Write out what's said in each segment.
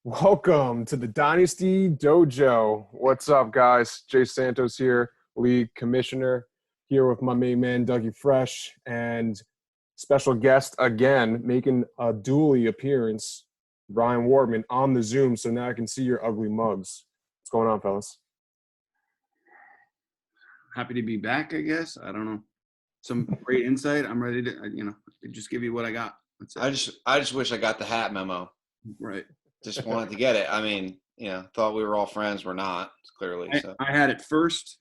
Welcome to the Dynasty Dojo. What's up, guys? Jay Santos here, league commissioner, here with my main man, Dougie Fresh, and special guest again, making a dually appearance, Ryan Wardman, on the Zoom, so now I can see your ugly mugs. What's going on, fellas? Happy to be back, I guess. I don't know. Some great insight. I'm ready to, just give you what I got. That's it. I just wish I got the hat memo. Right. Just wanted to get it. I mean, thought we were all friends. We're not, clearly. So I had it first.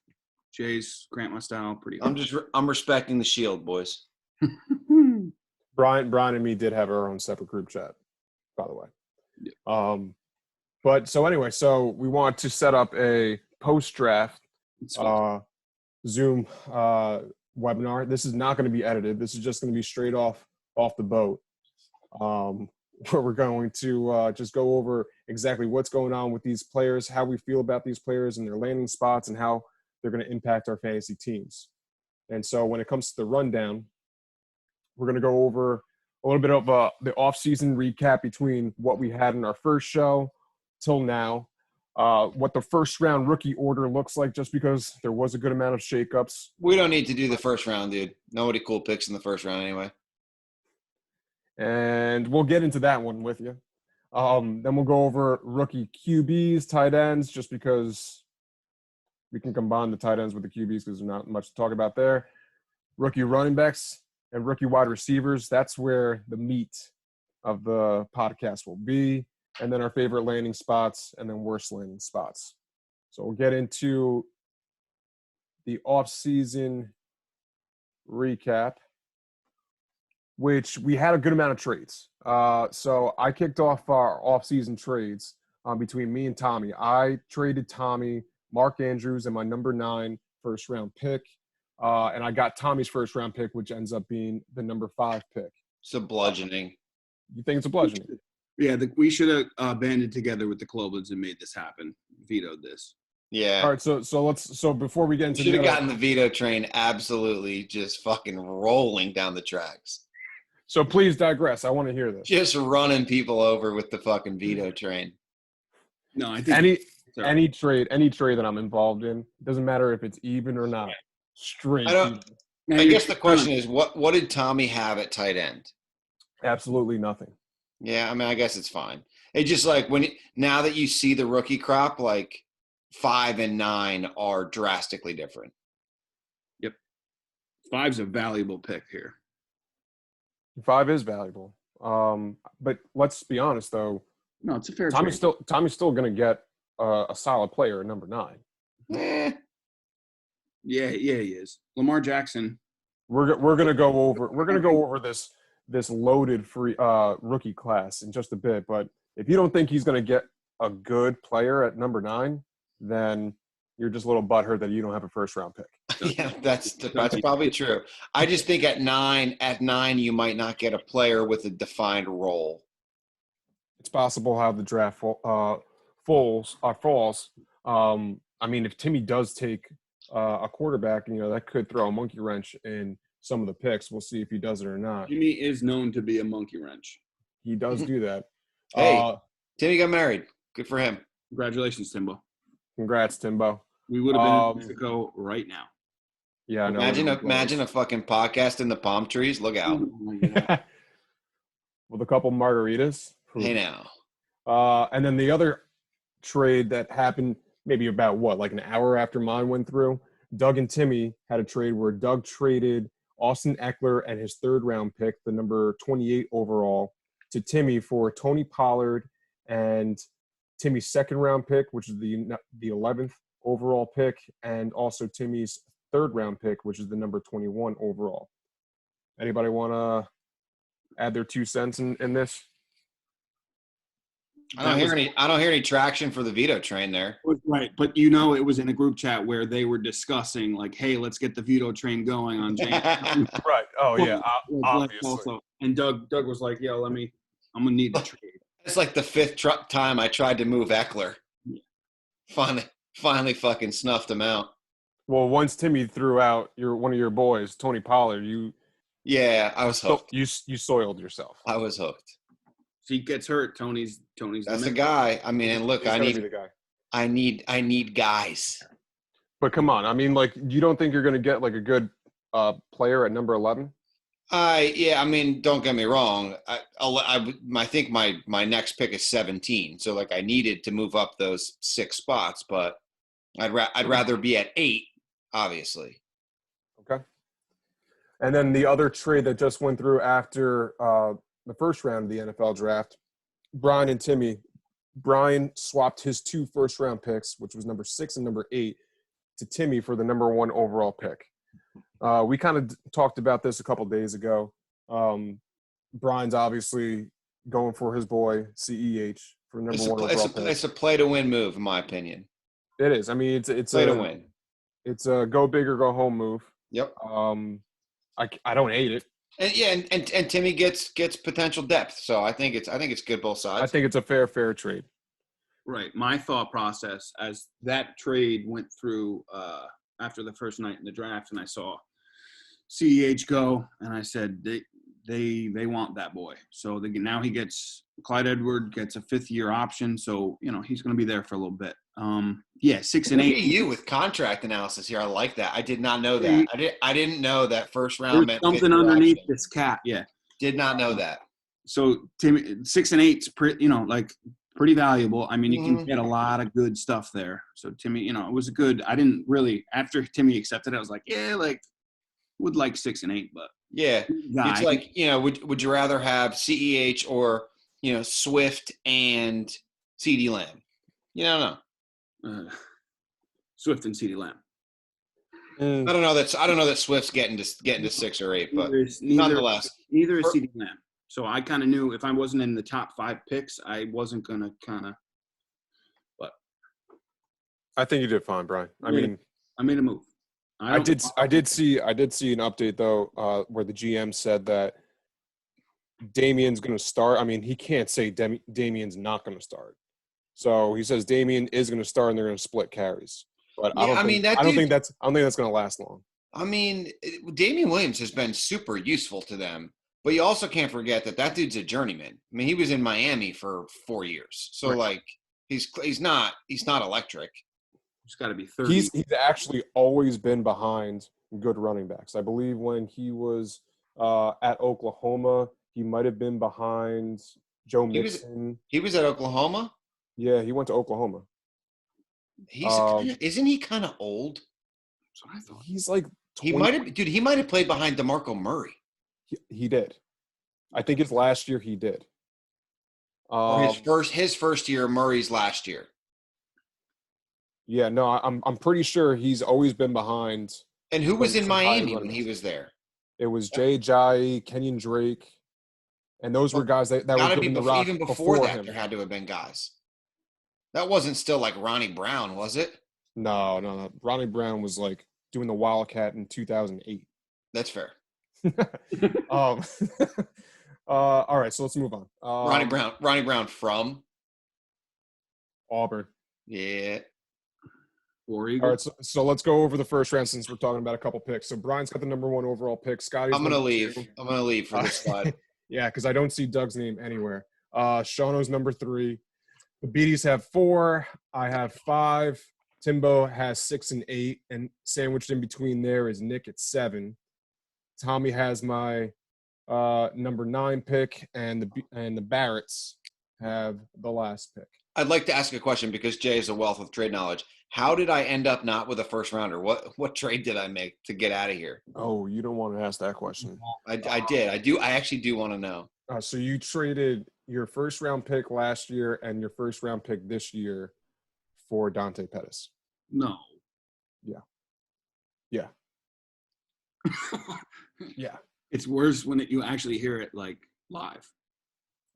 Jay's grant my style pretty good. I'm respecting the shield, boys. Brian and me did have our own separate group chat, by the way. Yeah. So we want to set up a post-draft Zoom webinar. This is not going to be edited. This is just going to be straight off the boat. Where we're going to just go over exactly what's going on with these players, how we feel about these players and their landing spots, and how they're going to impact our fantasy teams. And so when it comes to the rundown, we're going to go over a little bit of the off-season recap between what we had in our first show till now, what the first-round rookie order looks like, just because there was a good amount of shakeups. We don't need to do the first round, dude. Nobody cool picks in the first round anyway. And we'll get into that one with you. Then we'll go over rookie QBs, tight ends, just because we can combine the tight ends with the QBs because there's not much to talk about there. Rookie running backs and rookie wide receivers, that's where the meat of the podcast will be. And then our favorite landing spots and then worst landing spots. So we'll get into the off-season recap, which we had a good amount of trades. So I kicked off our off-season trades between me and Tommy. I traded Tommy, Mark Andrews, and my number 9 first-round pick. And I got Tommy's first-round pick, which ends up being the number 5 pick. It's a bludgeoning. You think it's a bludgeoning? Yeah, we should have banded together with the Clobans and made this happen. Vetoed this. Yeah. All right, so before we get into should have gotten the veto train absolutely just fucking rolling down the tracks. So please digress. I want to hear this. Just running people over with the fucking veto train. No, I think any trade that I'm involved in, doesn't matter if it's even or not. Straight. I guess the question is, what did Tommy have at tight end? Absolutely nothing. Yeah, I mean, I guess it's fine. It's just like now that you see the rookie crop, like 5 and 9 are drastically different. Yep. 5's a valuable pick here. 5 is valuable. But let's be honest, though. No, it's a fair Tommy's still going to get a solid player at number 9. Yeah, he is. Lamar Jackson. We're going to go over this loaded free rookie class in just a bit. But if you don't think he's going to get a good player at number 9, then you're just a little butthurt that you don't have a first round pick. Yeah, that's probably true. I just think at 9 you might not get a player with a defined role. It's possible how the draft falls. I mean, if Timmy does take a quarterback, that could throw a monkey wrench in some of the picks. We'll see if he does it or not. Timmy is known to be a monkey wrench. He does do that. Hey, Timmy got married. Good for him. Congratulations, Timbo. Congrats, Timbo. We would have been in Mexico right now. Yeah, no. Imagine a fucking podcast in the palm trees. Look out. With a couple margaritas. Hey now. And then the other trade that happened maybe about like an hour after mine went through, Doug and Timmy had a trade where Doug traded Austin Eckler and his 3rd round pick, the number 28 overall, to Timmy for Tony Pollard and Timmy's 2nd round pick, which is the 11th overall pick, and also Timmy's 3rd round pick, which is the number 21 overall. Anybody want to add their 2 cents in this? I don't hear any traction for the veto train there. Right, but it was in a group chat where they were discussing like, hey, let's get the veto train going on James. Right. Oh yeah, obviously. Also. And Doug was like, yo, I'm gonna need the trade. It's like the 5th time I tried to move Eckler. Finally fucking snuffed him out. Well, once Timmy threw out one of your boys, Tony Pollard, Yeah, I was hooked. You soiled yourself. I was hooked. Zeke gets hurt, Tony's That's the guy. I mean, and look, He's gotta be the guy. I need guys. But come on, I mean, like, you don't think you're going to get like a good player at number 11? Yeah, I mean, don't get me wrong. I think my next pick is 17. So like, I needed to move up those 6 spots, but I'd rather be at 8, obviously. Okay. And then the other trade that just went through after the first round of the NFL draft, Brian and Timmy. Brian swapped his 2 first-round picks, which was number 6 and number 8, to Timmy for the number 1 overall pick. We kind of talked about this a couple days ago. Brian's obviously going for his boy CEH for number 1 overall pick. It's a play-to-win move, in my opinion. It is. I mean, it's play to win. It's a go big or go home move. Yep. I don't hate it. And yeah, and Timmy gets potential depth, so I think it's good both sides. I think it's a fair trade. Right. My thought process as that trade went through after the first night in the draft, and I saw CEH go, and I said they want that boy. So now he gets Clyde Edward gets a 5th-year option, so he's going to be there for a little bit. 6 and 8. Look at you with contract analysis here. I like that. I did not know that. I didn't know that first round meant something underneath this cap. Yeah, did not know that. So Timmy, 6 and 8's pretty valuable. I mean, you can get a lot of good stuff there. So Timmy, it was good. I didn't really after Timmy accepted it. I was like, yeah, would like 6 and 8, but yeah, it's like would you rather have CEH or Swift and CeeDee Lamb? No. Swift and CeeDee Lamb. I don't know that Swift's getting to 6 or 8, but nonetheless, neither is CeeDee Lamb. So I kind of knew if I wasn't in the top 5 picks, I wasn't gonna but I think you did fine, Brian. I made a move. I did see an update though where the GM said that Damien's going to start. I mean, he can't say Damien's not going to start. So he says Damien is going to start and they're going to split carries. But I don't think that's going to last long. I mean, Damian Williams has been super useful to them, but you also can't forget that dude's a journeyman. I mean, he was in Miami for 4 years. So like he's not electric. He's got to be 30. He's actually always been behind good running backs. I believe when he was at Oklahoma, he might have been behind Joe Mixon. He was at Oklahoma? Yeah, he went to Oklahoma. Isn't he kind of old? That's what I thought. He's like 20. He might have played behind DeMarco Murray. He did. I think it's last year he did. His first year, Murray's last year. Yeah, no, I'm pretty sure he's always been behind. And who was in Miami when he was there? It was Jay Ajayi, Kenyon Drake, and those were guys that were given the rock even before that. him. There had to have been guys. That wasn't still like Ronnie Brown, was it? No. Ronnie Brown was like doing the Wildcat in 2008. That's fair. All right, so let's move on. Ronnie Brown from Auburn. Yeah. All right, so let's go over the first round since we're talking about a couple picks. So Brian's got the number 1 overall pick. Scotty's I'm gonna leave. I'm gonna leave for this slide. Yeah, because I don't see Doug's name anywhere. Shauno's number 3. The Beaties have 4. I have 5. Timbo has 6 and 8, and sandwiched in between there is Nick at 7. Tommy has my number 9 pick, and the Barretts have the last pick. I'd like to ask a question because Jay is a wealth of trade knowledge. How did I end up not with a first rounder? What trade did I make to get out of here? Oh, you don't want to ask that question. I did. I actually do want to know. So you traded your first round pick last year and your first round pick this year for Dante Pettis. No. Yeah. Yeah. It's worse when you actually hear it like live.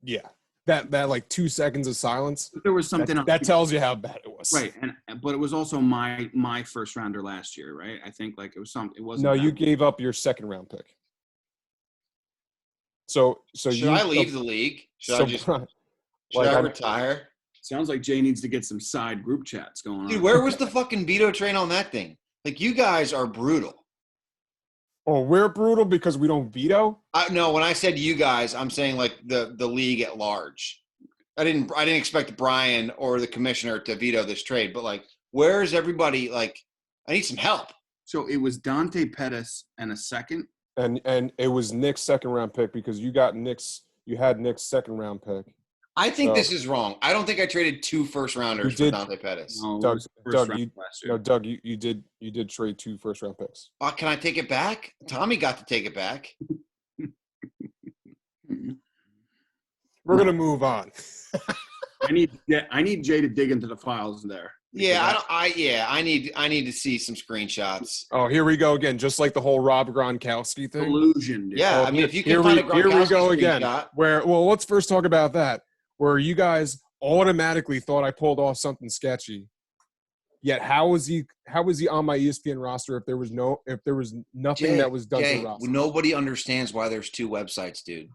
Yeah. That like 2 seconds of silence. But there was something that tells you how bad it was. Right. But it was also my first rounder last year, right? I think like it was something. It wasn't. No, you gave up your second round pick. So should I leave the league? Should I retire? Sounds like Jay needs to get some side group chats going on. Dude, where was the fucking veto train on that thing? Like, you guys are brutal. Oh, we're brutal because we don't veto? No, when I said you guys, I'm saying like the league at large. I didn't expect Brian or the commissioner to veto this trade, but like, where is everybody? Like, I need some help. So it was Dante Pettis and a second. And it was Nick's second round pick because you had Nick's second round pick. I think So- this is wrong. I don't think I traded 2 first rounders You for did- Dante Pettis. No, it Doug, was the first Doug, round you, last year. no, Doug, you did trade 2 first round picks. Can I take it back? Tommy got to take it back. We're gonna move on. I need Jay to dig into the files there. Yeah, I need to see some screenshots. Oh, here we go again, just like the whole Rob Gronkowski thing. Illusion, dude. Yeah, Oh, I mean, if you here can find a here we Gronkowski go again. screenshot. Let's first talk about that. Where you guys automatically thought I pulled off something sketchy. Yet how was he on my ESPN roster if there was nothing that was done to the roster? Nobody understands why there's 2 websites, dude.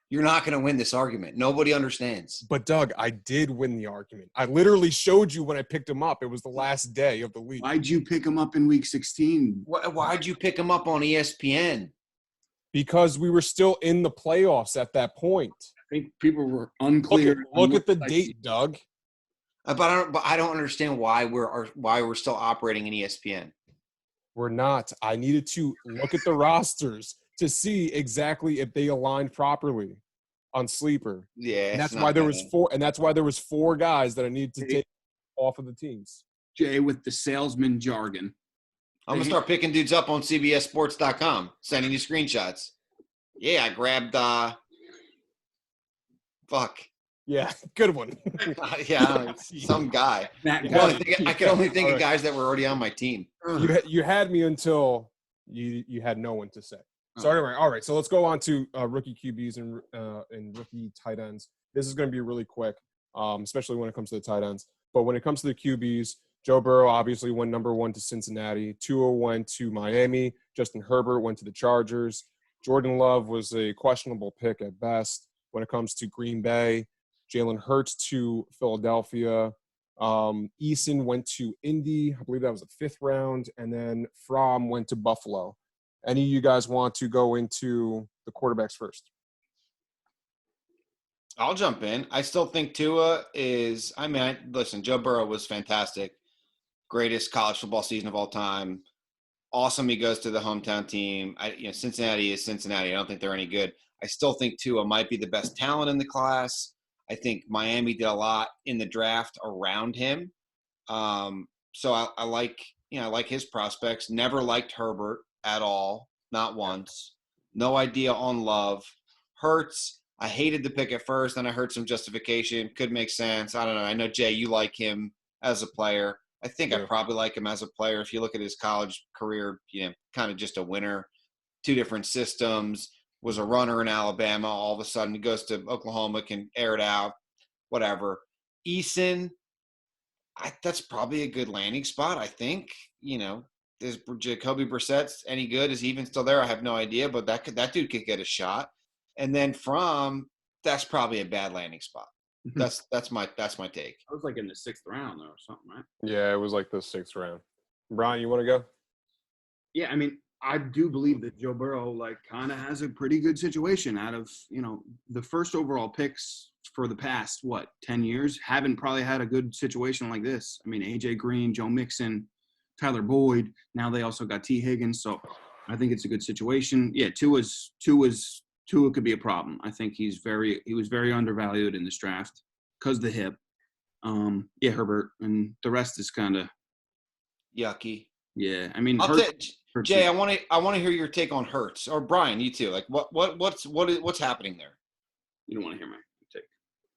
You're not going to win this argument. Nobody understands. But Doug, I did win the argument. I literally showed you when I picked him up. It was the last day of the league. Why'd you pick him up in week 16? Why'd you pick him up on ESPN? Because we were still in the playoffs at that point. I think people were unclear. Look at the date, Doug. But I don't understand why we're still operating in ESPN. We're not. I needed to look at the rosters to see exactly if they aligned properly on Sleeper. Yeah, And that's why there was 4 guys that I needed to take off of the teams. Jay with the salesman jargon. I'm going to start picking dudes up on CBSSports.com, sending you screenshots. Yeah, I grabbed Yeah, good one. yeah, some guy. That I could only think of guys that were already on my team. You had me until you had no one to say. So anyway, all right. So let's go on to rookie QBs and rookie tight ends. This is going to be really quick, especially when it comes to the tight ends. But when it comes to the QBs, Joe Burrow obviously went number 1 to Cincinnati. Tua went to Miami. Justin Herbert went to the Chargers. Jordan Love was a questionable pick at best. When it comes to Green Bay, Jalen Hurts to Philadelphia. Eason went to Indy. I believe that was the 5th round. And then Fromm went to Buffalo. Any of you guys want to go into the quarterbacks first? I'll jump in. I still think Tua is – listen, Joe Burrow was fantastic. Greatest college football season of all time. Awesome he goes to the hometown team. Cincinnati is Cincinnati. I don't think they're any good. I still think Tua might be the best talent in the class. I think Miami did a lot in the draft around him. So I like his prospects. Never liked Herbert at all, not once. No idea on Love. Hurts, I hated the pick at first, then I heard some justification. Could make sense. I don't know. I know, Jay, you like him as a player. I think I probably like him as a player. If you look at his college career, kind of just a winner. 2 different systems. Was a runner in Alabama. All of a sudden, he goes to Oklahoma, can air it out, whatever. Eason, that's probably a good landing spot, I think. Is Jacoby Brissett any good? Is he even still there? I have no idea, but that dude could get a shot. And then that's probably a bad landing spot. That's my take. I was like in the 6th round though, or something, right? Yeah, it was like the 6th round. Brian, you want to go? Yeah, I mean, I do believe that Joe Burrow kind of has a pretty good situation out of, the first overall picks for the past, 10 years haven't probably had a good situation like this. I mean, AJ Green, Joe Mixon, Tyler Boyd. Now they also got T. Higgins. So I think it's a good situation. Yeah, Tua could be a problem. I think he was very undervalued in this draft because of the hip. Herbert, and the rest is kind of yucky. Yeah, I mean, Jay, I want to hear your take on Hurts, or Brian, you too. Like, what's happening there? You don't want to hear my take.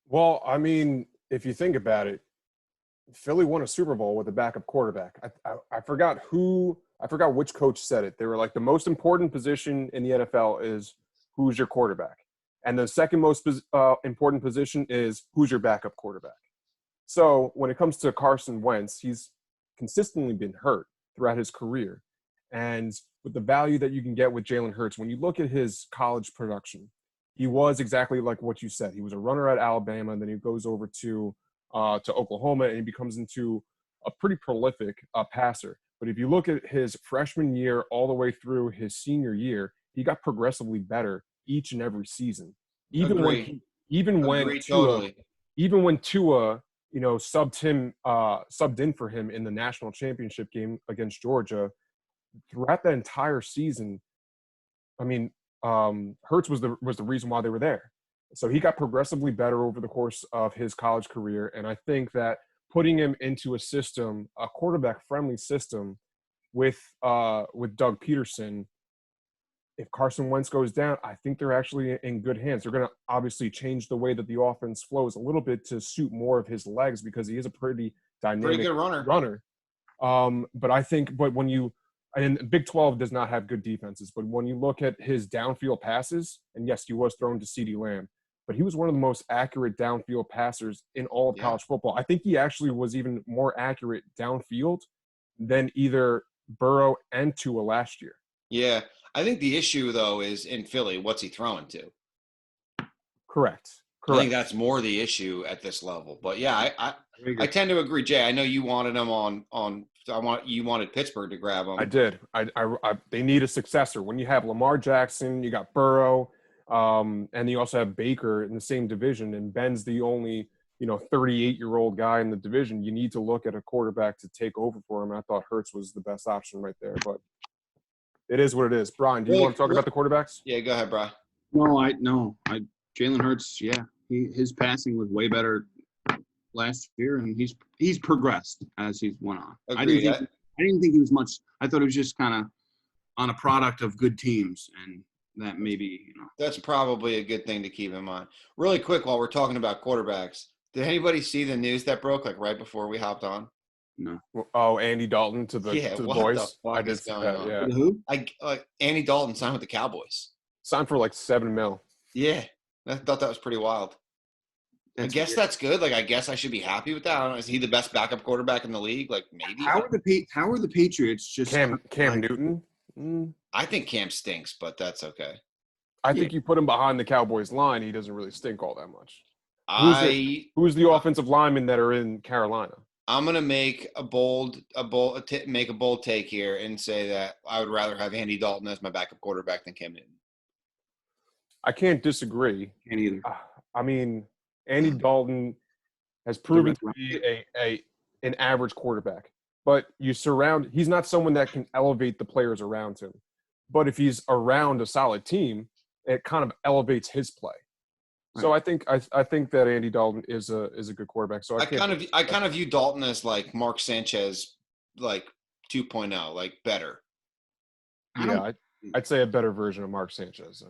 Well, I mean, if you think about it, Philly won a Super Bowl with a backup quarterback. I forgot which coach said it. They were like, the most important position in the NFL is who's your quarterback, and the second most important position is who's your backup quarterback. So when it comes to Carson Wentz, he's consistently been hurt throughout his career. And with the value that you can get with Jalen Hurts, when you look at his college production, he was exactly like what you said. He was a runner at Alabama, and then he goes over to Oklahoma, and he becomes into a pretty prolific passer. But if you look at his freshman year all the way through his senior year, he got progressively better each and every season. Even Agree. when Totally. Tua, subbed in for him in the national championship game against Georgia, throughout that entire season, I mean, Hurts was the reason why they were there. So he got progressively better over the course of his college career, and I think that putting him into a system, a quarterback-friendly system, with Doug Peterson, if Carson Wentz goes down, I think they're actually in good hands. They're going to obviously change the way that the offense flows a little bit to suit more of his legs because he is a pretty dynamic Pretty good runner. But when you and Big 12 does not have good defenses, but when you look at his downfield passes, and yes, he was thrown to CeeDee Lamb, but he was one of the most accurate downfield passers in all of college football. I think he actually was even more accurate downfield than either Burrow and Tua last year. Yeah. I think the issue, though, is in Philly, what's he throwing to? Correct. I think that's more the issue at this level. But yeah, I tend to agree, Jay. I know you wanted him you wanted Pittsburgh to grab him. I did. They need a successor. When you have Lamar Jackson, you got Burrow, and you also have Baker in the same division, and Ben's the only 38-year-old guy in the division. You need to look at a quarterback to take over for him. And I thought Hurts was the best option right there, but it is what it is. Brian, do you want to talk about the quarterbacks? Yeah, go ahead, Brian. No. Jalen Hurts, his passing was way better last year, and he's progressed as he's went on. Agreed. I didn't think he was much. I thought it was just kind of on a product of good teams, and that maybe That's probably a good thing to keep in mind. Really quick, while we're talking about quarterbacks, did anybody see the news that broke right before we hopped on? No. Oh, Andy Dalton to the boys. I did see that. Yeah. Who? Andy Dalton signed with the Cowboys. Signed for like $7 million. Yeah, I thought that was pretty wild. I guess that's good. I guess I should be happy with that. I don't know, is he the best backup quarterback in the league? Maybe. How are the Patriots just Cam Newton? I think Cam stinks, but that's okay. I think you put him behind the Cowboys line, he doesn't really stink all that much. Who's the offensive linemen that are in Carolina? I'm gonna make a bold take here and say that I would rather have Andy Dalton as my backup quarterback than Cam Newton. I can't disagree. Can't either. I mean, Andy Dalton has proven to be an average quarterback, but he's not someone that can elevate the players around him. But if he's around a solid team, it kind of elevates his play. Right. So I think that Andy Dalton is a good quarterback. So I kind of view Dalton as like Mark Sanchez, 2.0, better. Yeah, I'd say a better version of Mark Sanchez.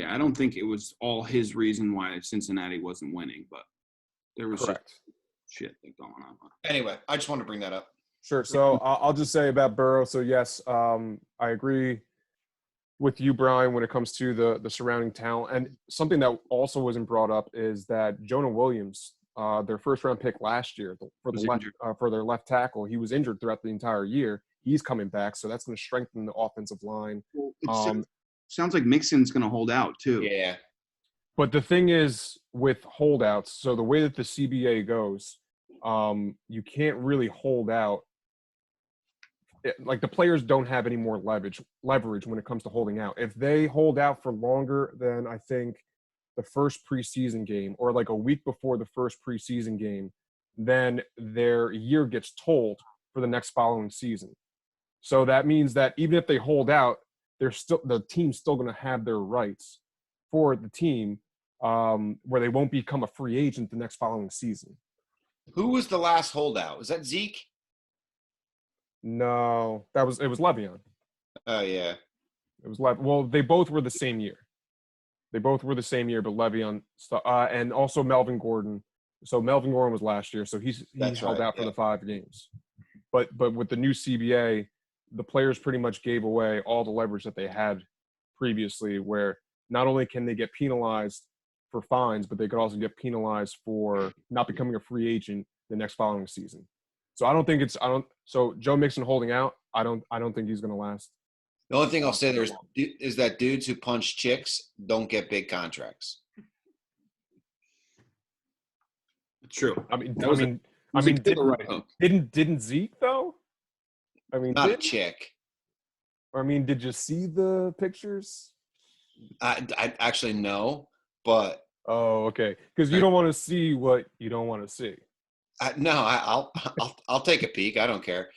I don't think it was all his reason why Cincinnati wasn't winning, but there was shit going on. Anyway, I just wanted to bring that up. Sure. So I'll just say about Burrow. So yes, I agree with you, Brian, when it comes to the surrounding talent. And something that also wasn't brought up is that Jonah Williams, their first-round pick last year for their left tackle, he was injured throughout the entire year. He's coming back, so that's going to strengthen the offensive line. Well, sounds like Mixon's going to hold out too. Yeah. But the thing is with holdouts, so the way that the CBA goes, you can't really hold out. The players don't have any more leverage when it comes to holding out. If they hold out for longer than I think the first preseason game or a week before the first preseason game, then their year gets told for the next following season. So that means that even if they hold out, the team's still going to have their rights for the team where they won't become a free agent the next following season. Who was the last holdout? Was that Zeke? No, it was Le'Veon. Oh yeah, it was Well, they both were the same year. But Le'Veon and also Melvin Gordon. So Melvin Gordon was last year, so he's held out for the 5 games. But with the new CBA, the players pretty much gave away all the leverage that they had previously, where not only can they get penalized for fines, but they could also get penalized for not becoming a free agent the next following season. So so Joe Mixon holding out, I don't think he's going to last. The only thing I'll say is that dudes who punch chicks don't get big contracts. True. Didn't Zeke though? I mean, Not a chick. did you see the pictures? I actually know, but Oh, okay. Because you don't want to see what you don't want to see. I'll take a peek. I don't care.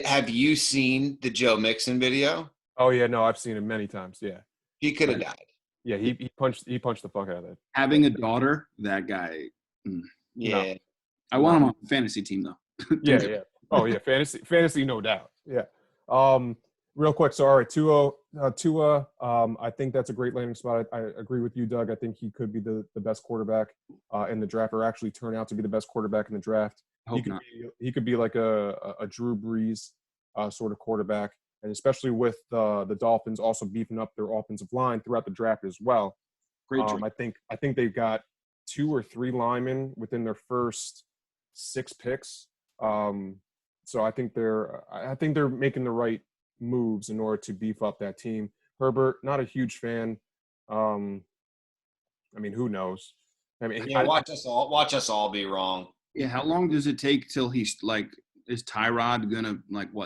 Have you seen the Joe Mixon video? Oh yeah, no, I've seen it many times. Yeah, He could have died. yeah. He punched the fuck out of it. Having a daughter, that guy. Yeah. I want him on a fantasy team though. Yeah. Oh yeah, fantasy, no doubt. Yeah. Real quick. So all right, Tua. I think that's a great landing spot. I agree with you, Doug. I think he could be the best quarterback in the draft, or actually turn out to be the best quarterback in the draft. He could be like a Drew Brees sort of quarterback, and especially with the Dolphins also beefing up their offensive line throughout the draft as well. Great. I think they've got 2 or 3 linemen within their first 6 picks. So I think they're making the right moves in order to beef up that team. Herbert, not a huge fan. I mean, who knows? I mean, Yeah, watch us all be wrong. Yeah, how long does it take till he's like? Is Tyrod gonna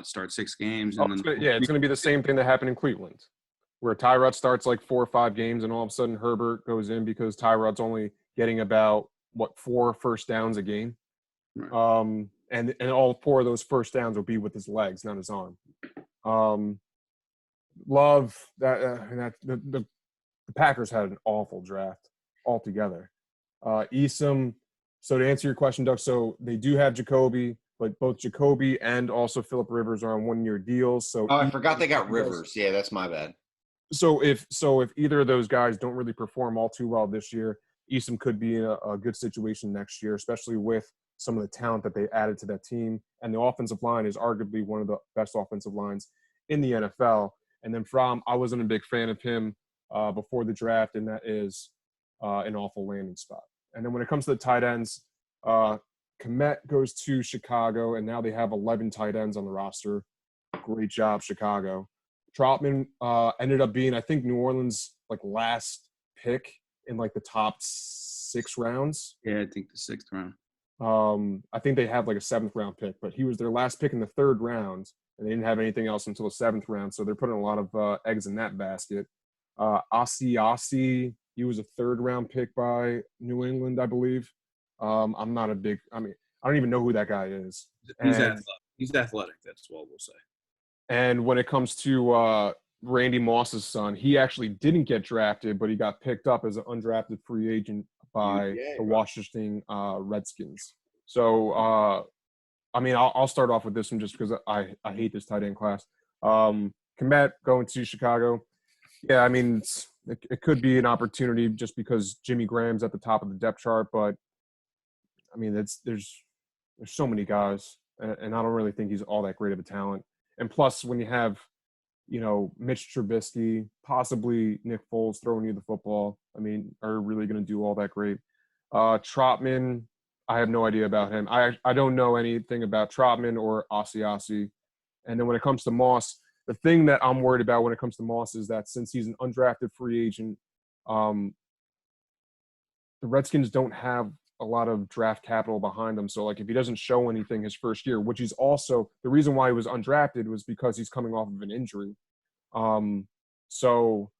start 6 games and then? It's gonna be the same thing that happened in Cleveland, where Tyrod starts like 4 or 5 games, and all of a sudden Herbert goes in because Tyrod's only getting about 4 first downs a game. Right. And all 4 of those first downs will be with his legs, not his arm. Love that. The Packers had an awful draft altogether. Eason. So to answer your question, Doug, so they do have Jacoby, but both Jacoby and also Phillip Rivers are on 1-year deals. So I forgot they got Rivers. Yeah, that's my bad. So if either of those guys don't really perform all too well this year, Eason could be in a good situation next year, especially with some of the talent that they added to that team. And the offensive line is arguably one of the best offensive lines in the NFL. And then Fromm, I wasn't a big fan of him before the draft, and that is an awful landing spot. And then when it comes to the tight ends, Kmet goes to Chicago, and now they have 11 tight ends on the roster. Great job, Chicago. Trotman ended up being, I think, New Orleans' last pick in the top 6 rounds. Yeah, I think the 6th round. I think they have a 7th round pick, but he was their last pick in the 3rd round, and they didn't have anything else until the 7th round. So they're putting a lot of eggs in that basket. Asiasi, he was a 3rd round pick by New England, I believe. I'm not a big. I don't even know who that guy is. He's athletic. That's what we'll say. And when it comes to Randy Moss's son, he actually didn't get drafted, but he got picked up as an undrafted free agent by the Washington Redskins. So, I'll start off with this one just because I hate this tight end class. Kmet going to Chicago. Yeah, it could be an opportunity just because Jimmy Graham's at the top of the depth chart, but there's so many guys, and I don't really think he's all that great of a talent. And plus, when you have, Mitch Trubisky, possibly Nick Foles throwing you the football, are really going to do all that great. Trotman, I have no idea about him. I don't know anything about Trotman or Asiasi. And then when it comes to Moss, the thing that I'm worried about when it comes to Moss is that since he's an undrafted free agent, the Redskins don't have a lot of draft capital behind him. So, if he doesn't show anything his first year, which he's also – the reason why he was undrafted was because he's coming off of an injury. So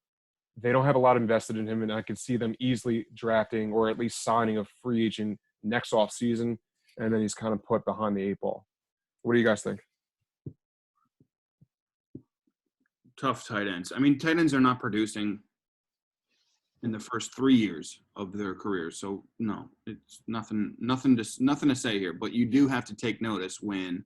they don't have a lot invested in him, and I could see them easily drafting or at least signing a free agent next offseason, and then he's kind of put behind the 8 ball. What do you guys think? Tough tight ends. Tight ends are not producing in the first 3 years of their career. So no, it's nothing to say here, but you do have to take notice when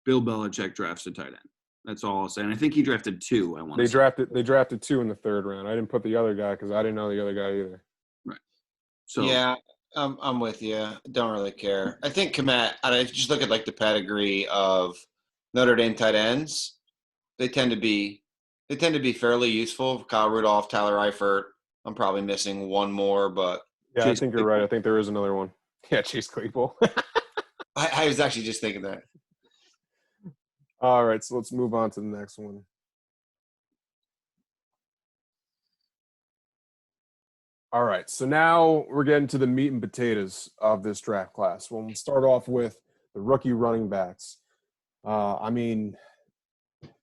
Bill Belichick drafts a tight end. That's all I'll say. And I think he drafted 2. They drafted 2 in the 3rd round. I didn't put the other guy because I didn't know the other guy either. Right. So yeah, I'm with you. Don't really care. I think Kmet, I just look at the pedigree of Notre Dame tight ends. They tend to be fairly useful. Kyle Rudolph, Tyler Eifert. I'm probably missing one more, but yeah, I think you're right. I think there is another one. Yeah, Chase Claypool. I was actually just thinking that. All right, so let's move on to the next one. All right, so now we're getting to the meat and potatoes of this draft class. We'll start off with the rookie running backs.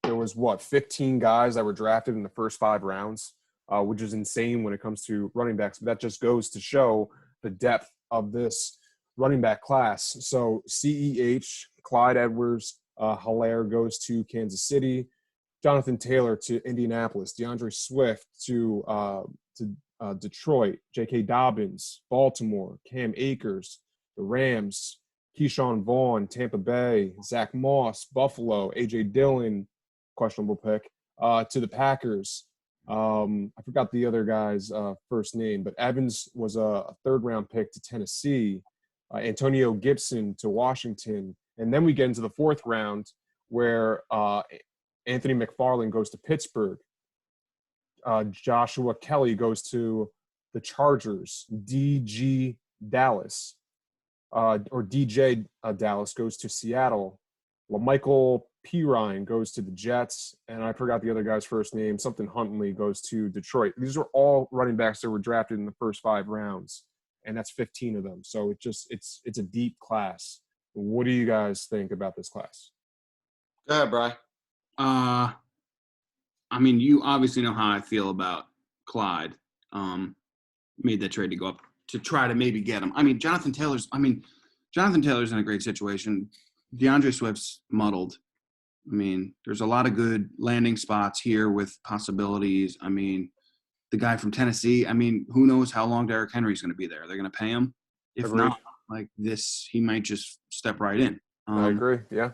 there was 15 guys that were drafted in the first 5 rounds, which is insane when it comes to running backs. But that just goes to show the depth of this running back class. So CEH, Clyde Edwards-Helaire goes to Kansas City, Jonathan Taylor to Indianapolis, DeAndre Swift to Detroit, J.K. Dobbins, Baltimore, Cam Akers, the Rams, Keyshawn Vaughn, Tampa Bay, Zach Moss, Buffalo, A.J. Dillon, questionable pick, to the Packers. I forgot the other guy's first name, but Evans was a 3rd-round pick to Tennessee, Antonio Gibson to Washington. And then we get into the 4th round where Anthony McFarland goes to Pittsburgh. Joshua Kelly goes to the Chargers. DJ Dallas goes to Seattle. LaMichael Pirine goes to the Jets. And I forgot the other guy's first name. Something Huntley goes to Detroit. These are all running backs that were drafted in the first 5 rounds. And that's 15 of them. So it's a deep class. What do you guys think about this class? Go ahead, Bri. I mean, you obviously know how I feel about Clyde. Made that trade to go up to try to maybe get him. I mean, Jonathan Taylor's in a great situation. DeAndre Swift's muddled. I mean, there's a lot of good landing spots here with possibilities. I mean, the guy from Tennessee, I mean, who knows how long Derrick Henry's going to be there? They're going to pay him. If Agreed. not, like this, he might just step right in. I agree, yeah.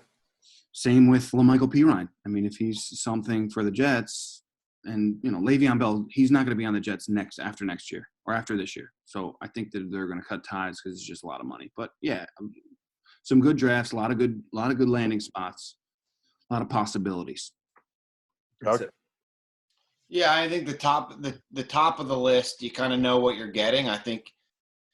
Same with LaMichael Pirine. I mean, if he's something for the Jets, and, you know, Le'Veon Bell, he's not going to be on the Jets after next year or after this year. So I think that they're going to cut ties because it's just a lot of money. But, yeah, some good drafts, a lot of good landing spots, a lot of possibilities. That's it. Yeah, I think the top of the list, you kind of know what you're getting. I think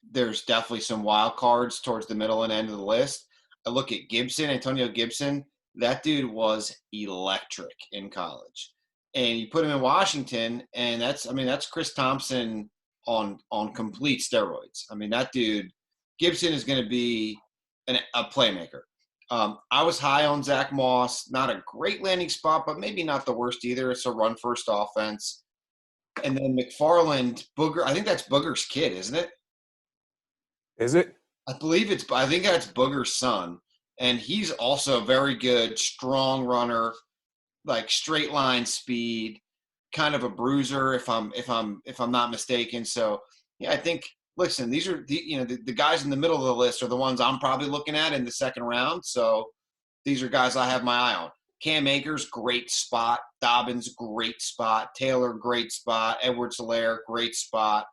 there's definitely some wild cards towards the middle and end of the list. I look at Antonio Gibson. That dude was electric in college. And you put him in Washington, and that's Chris Thompson on complete steroids. I mean, that dude, Gibson is going to be a playmaker. I was high on Zach Moss. Not a great landing spot, but maybe not the worst either. It's a run-first offense. And then McFarland, I think that's Booger's kid, isn't it? Is it? I think that's Booger's son. And he's also very good, strong runner, like straight line speed, kind of a bruiser if I'm not mistaken. So yeah, I think, listen, these are the guys in the middle of the list are the ones I'm probably looking at in the 2nd round. So these are guys I have my eye on. Cam Akers, great spot. Dobbins, great spot. Taylor, great spot. Edwards-Helaire, great spot.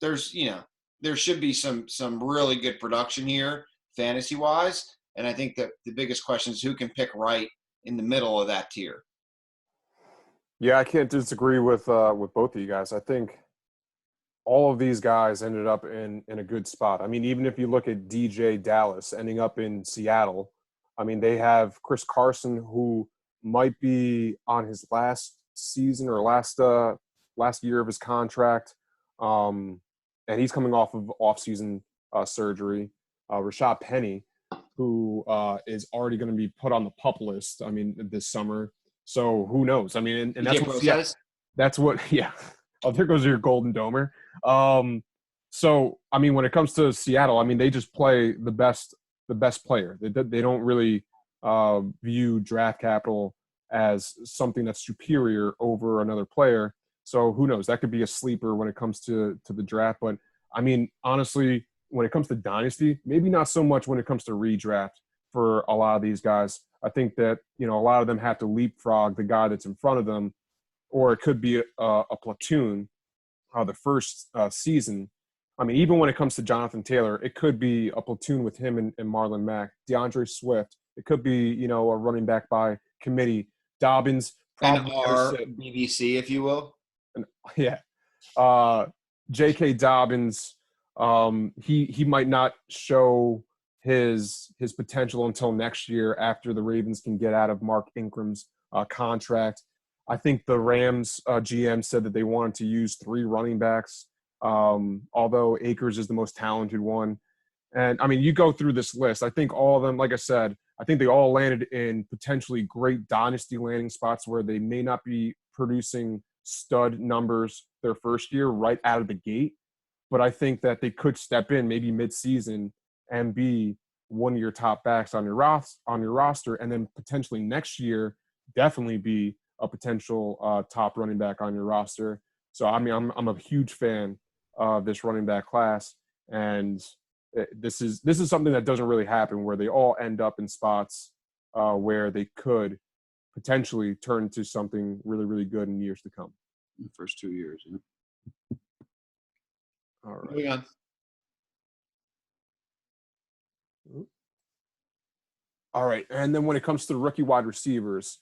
There should be some really good production here, fantasy wise. And I think that the biggest question is who can pick right in the middle of that tier. Yeah, I can't disagree with both of you guys. I think all of these guys ended up in a good spot. I mean, even if you look at DJ Dallas ending up in Seattle, I mean, they have Chris Carson, who might be on his last season or last year of his contract, and he's coming off of off-season surgery. Rashad Penny, who is already going to be put on the PUP list, I mean, this summer. So who knows? I mean, and that's what, yeah. Oh, there goes your golden domer. So, I mean, when it comes to Seattle, I mean, they just play the best player. They don't really view draft capital as something that's superior over another player. So who knows? That could be a sleeper when it comes to the draft. But, I mean, honestly, when it comes to Dynasty, maybe not so much when it comes to redraft for a lot of these guys. I think that, a lot of them have to leapfrog the guy that's in front of them, or it could be a platoon the first season. I mean, even when it comes to Jonathan Taylor, it could be a platoon with him and Marlon Mack. DeAndre Swift, it could be, a running back by committee. Dobbins, probably BBC, if you will. Yeah. J.K. Dobbins, he might not show his potential until next year after the Ravens can get out of Mark Ingram's contract. I think the Rams GM said that they wanted to use 3 running backs, although Akers is the most talented one. And, I mean, you go through this list. I think all of them, like I said, I think they all landed in potentially great dynasty landing spots where they may not be producing stud numbers their first year right out of the gate. But I think that they could step in maybe mid-season and be one of your top backs on your roster, and then potentially next year definitely be a potential top running back on your roster. So, I mean, I'm a huge fan of this running back class, and this is something that doesn't really happen where they all end up in spots where they could potentially turn into something really, really good in years to come. In the first 2 years. Yeah. All right. Moving on. All right. And then when it comes to the rookie wide receivers,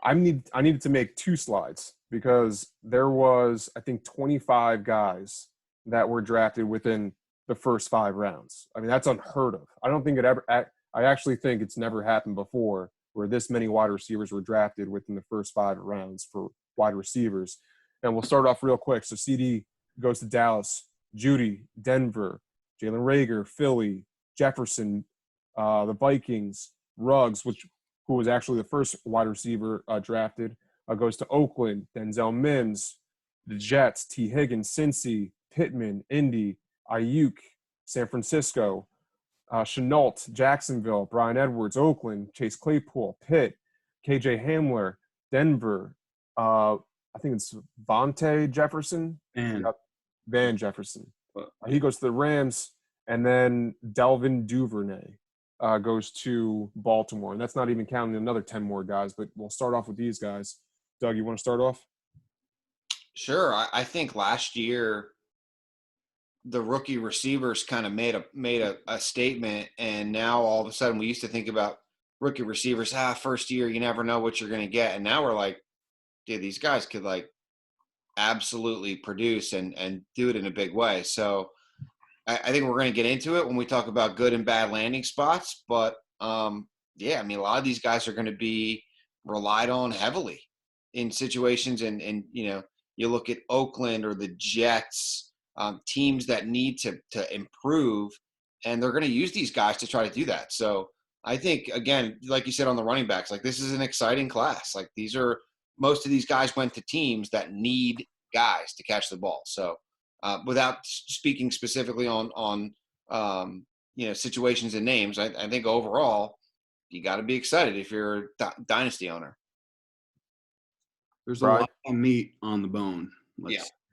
I needed to make 2 slides because there was, I think, 25 guys that were drafted within the first 5 rounds. I mean, that's unheard of. I don't think I actually think it's never happened before where this many wide receivers were drafted within the first 5 rounds for wide receivers. And we'll start off real quick. So CD goes to Dallas, Judy, Denver, Jalen Reagor, Philly, Jefferson, the Vikings, Ruggs, who was actually the first wide receiver drafted, goes to Oakland, Denzel Mims, the Jets, T. Higgins, Cincy, Pittman, Indy, Ayuk, San Francisco, Chenault, Jacksonville, Brian Edwards, Oakland, Chase Claypool, Pitt, KJ Hamler, Denver, I think it's Vontae Jefferson. Van Jefferson. He goes to the Rams, and then Delvin Duvernay goes to Baltimore. And that's not even counting another 10 more guys, but we'll start off with these guys. Doug, you want to start off? Sure. I think last year the rookie receivers kind of made a statement, and now all of a sudden we used to think about rookie receivers, first year, you never know what you're going to get. And now we're like, dude, these guys could like absolutely produce and do it in a big way. So I think we're going to get into it when we talk about good and bad landing spots. But yeah, I mean, a lot of these guys are going to be relied on heavily in situations. And you know, you look at Oakland or the Jets, teams that need to improve, and they're going to use these guys to try to do that. So I think, again, like you said on the running backs, like this is an exciting class. Like most of these guys went to teams that need guys to catch the ball. So without speaking specifically on you know, situations and names, I think overall you got to be excited if you're a dynasty owner. There's a lot of meat on the bone.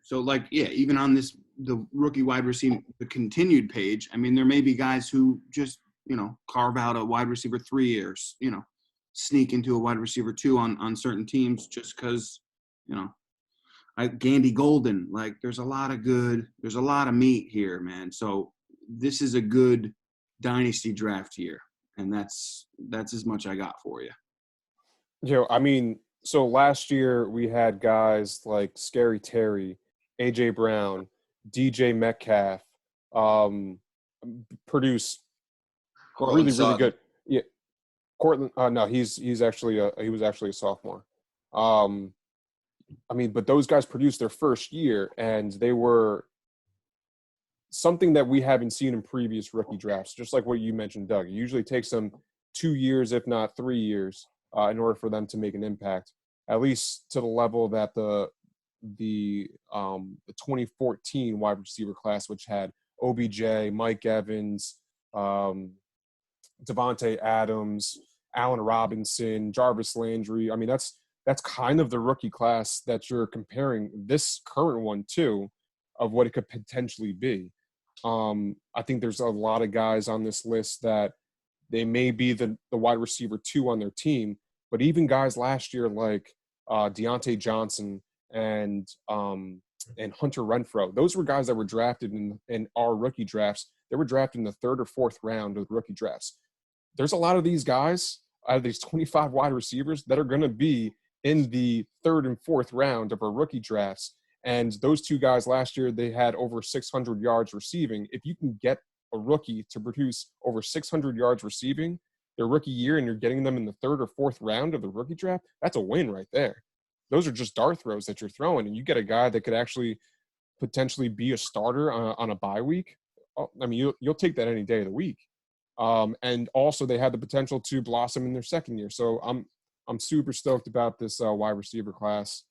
So like, yeah, even on the rookie wide receiver, the continued page, I mean, there may be guys who just, you know, carve out a wide receiver 3 years, you know, sneak into a wide receiver 2 on certain teams just because, you know, Gandy Golden, like there's a lot of meat here, man. So this is a good dynasty draft year, and that's as much I got for you. Joe, I mean, so last year we had guys like Scary Terry, AJ Brown, DJ Metcalf, produce really good. Yeah, Cortland. No, he was actually a sophomore. I mean, but those guys produced their first year, and they were something that we haven't seen in previous rookie drafts. Just like what you mentioned, Doug. It usually takes them 2 years, if not 3 years, in order for them to make an impact, at least to the level that the 2014 wide receiver class, which had OBJ, Mike Evans, Devontae Adams, Allen Robinson, Jarvis Landry. I mean, that's kind of the rookie class that you're comparing this current one to, of what it could potentially be. I think there's a lot of guys on this list that they may be the wide receiver 2 on their team, but even guys last year like Deontay Johnson and Hunter Renfrow, those were guys that were drafted in our rookie drafts. They were drafted in the 3rd or 4th round of rookie drafts. There's a lot of these guys out of these 25 wide receivers that are going to be in the 3rd and 4th round of our rookie drafts. And those 2 guys last year, they had over 600 yards receiving. If you can get a rookie to produce over 600 yards receiving their rookie year, and you're getting them in the 3rd or 4th round of the rookie draft, that's a win right there. Those are just dart throws that you're throwing, and you get a guy that could actually potentially be a starter on a bye week I mean, you'll take that any day of the week. And also they had the potential to blossom in their second year. So I'm super stoked about this wide receiver class.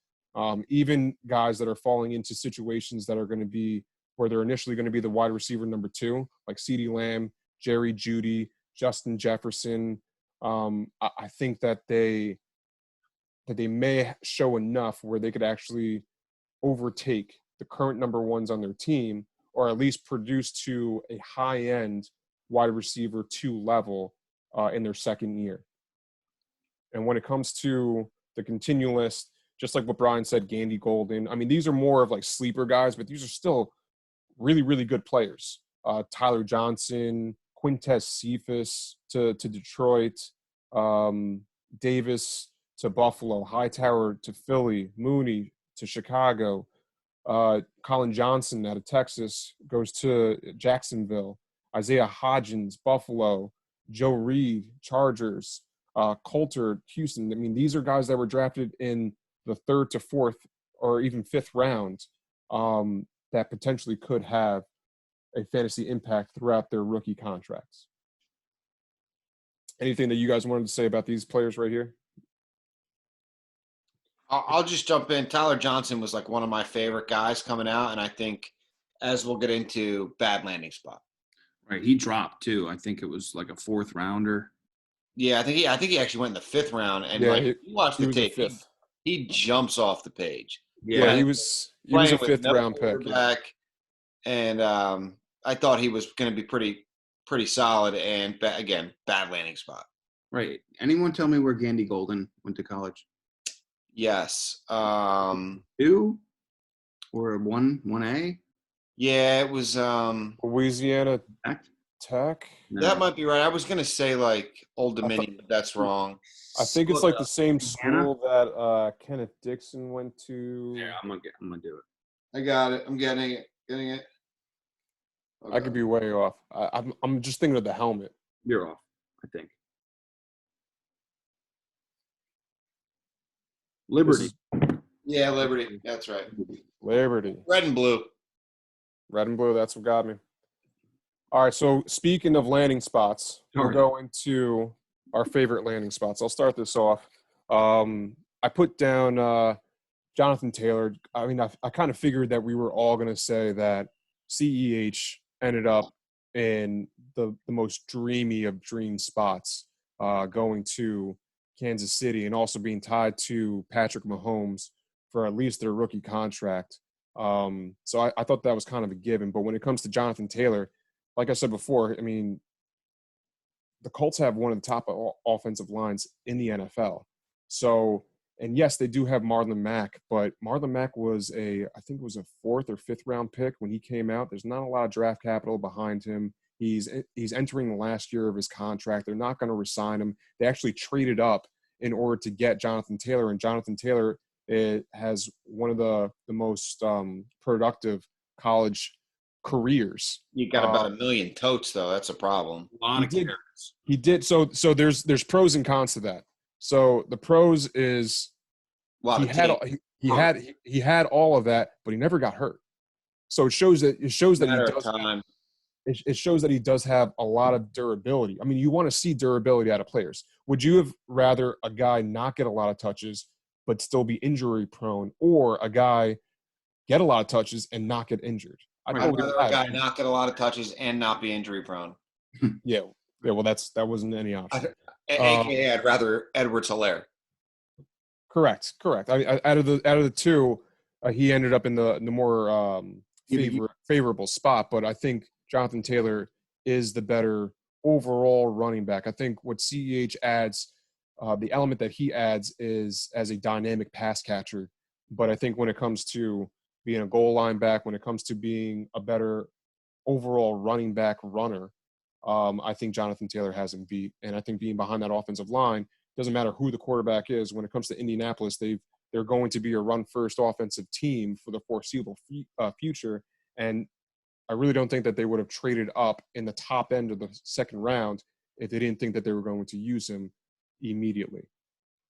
Even guys that are falling into situations that are going to be where they're initially going to be the wide receiver number 2, like CeeDee Lamb, Jerry Jeudy, Justin Jefferson. I think that they may show enough where they could actually overtake the current number 1s on their team, or at least produce to a high-end wide receiver 2 level in their second year. And when it comes to the continuous, just like what Brian said, Gandy Golden, I mean, these are more of like sleeper guys, but these are still really, really good players. Tyler Johnson, Quintez Cephas to Detroit, Davis to Buffalo, Hightower to Philly, Mooney to Chicago, Colin Johnson out of Texas goes to Jacksonville, Isaiah Hodgins, Buffalo, Joe Reed, Chargers, Coulter, Houston. I mean, these are guys that were drafted in the 3rd to 4th or even 5th round that potentially could have a fantasy impact throughout their rookie contracts. Anything that you guys wanted to say about these players right here? I'll just jump in. Tyler Johnson was like one of my favorite guys coming out, and I think, as we'll get into, bad landing spot. Right, he dropped too. I think it was like a 4th rounder. Yeah, I think he actually went in the 5th round, and Yeah, like you watch the was tape, a 5th. he jumps off the page. Yeah, he was a Playing with 5th no round pick. quarterback, and I thought he was going to be pretty solid. And again, bad landing spot. Right. Anyone tell me where Gandy Golden went to college? Yes. 2 or 1A? Yeah, it was. Louisiana Tech. No. That might be right. I was going to say like Old Dominion, but that's wrong. I think it's like the same school that Kenneth Dixon went to. Yeah, I'm gonna do it. I got it. I'm getting it. Okay. I could be way off. I'm just thinking of the helmet. You're off, I think. Liberty. Yeah, Liberty. That's right. Liberty. Red and blue. Red and blue. That's what got me. All right. So speaking of landing spots, we'll go into our favorite landing spots. I'll start this off. I put down Jonathan Taylor. I mean, I kind of figured that we were all going to say that CEH ended up in the most dreamy of dream spots, going to Kansas City and also being tied to Patrick Mahomes for at least their rookie contract. So I thought that was kind of a given. But when it comes to Jonathan Taylor, like I said before, I mean, the Colts have one of the top offensive lines in the NFL. So, and yes, they do have Marlon Mack, but Marlon Mack was I think it was a 4th or 5th round pick when he came out. There's not a lot of draft capital behind him. He's entering the last year of his contract. They're not going to re-sign him. They actually traded up in order to get Jonathan Taylor, and Jonathan Taylor has one of the most productive college careers. You got about 1 million totes, though. That's a problem. A lot of carrots. He did. So there's pros and cons to that. So the pros is he had all of that, but he never got hurt. So it shows that he does. It shows that he does have a lot of durability. I mean, you want to see durability out of players. Would you have rather a guy not get a lot of touches but still be injury prone, or a guy get a lot of touches and not get injured? I'd rather a guy not get a lot of touches and not be injury prone. Yeah. Well, that wasn't any option. AKA, I'd rather Edwards-Helaire. Correct. I mean, out of the two, he ended up in the more favorable spot. But I think Jonathan Taylor is the better overall running back. I think what CEH adds, the element that he adds is as a dynamic pass catcher. But I think when it comes to being a goal line back, when it comes to being a better overall running back runner, I think Jonathan Taylor has him beat. And I think being behind that offensive line, doesn't matter who the quarterback is. When it comes to Indianapolis, they're going to be a run-first offensive team for the foreseeable future. And I really don't think that they would have traded up in the top end of the second round if they didn't think that they were going to use him immediately.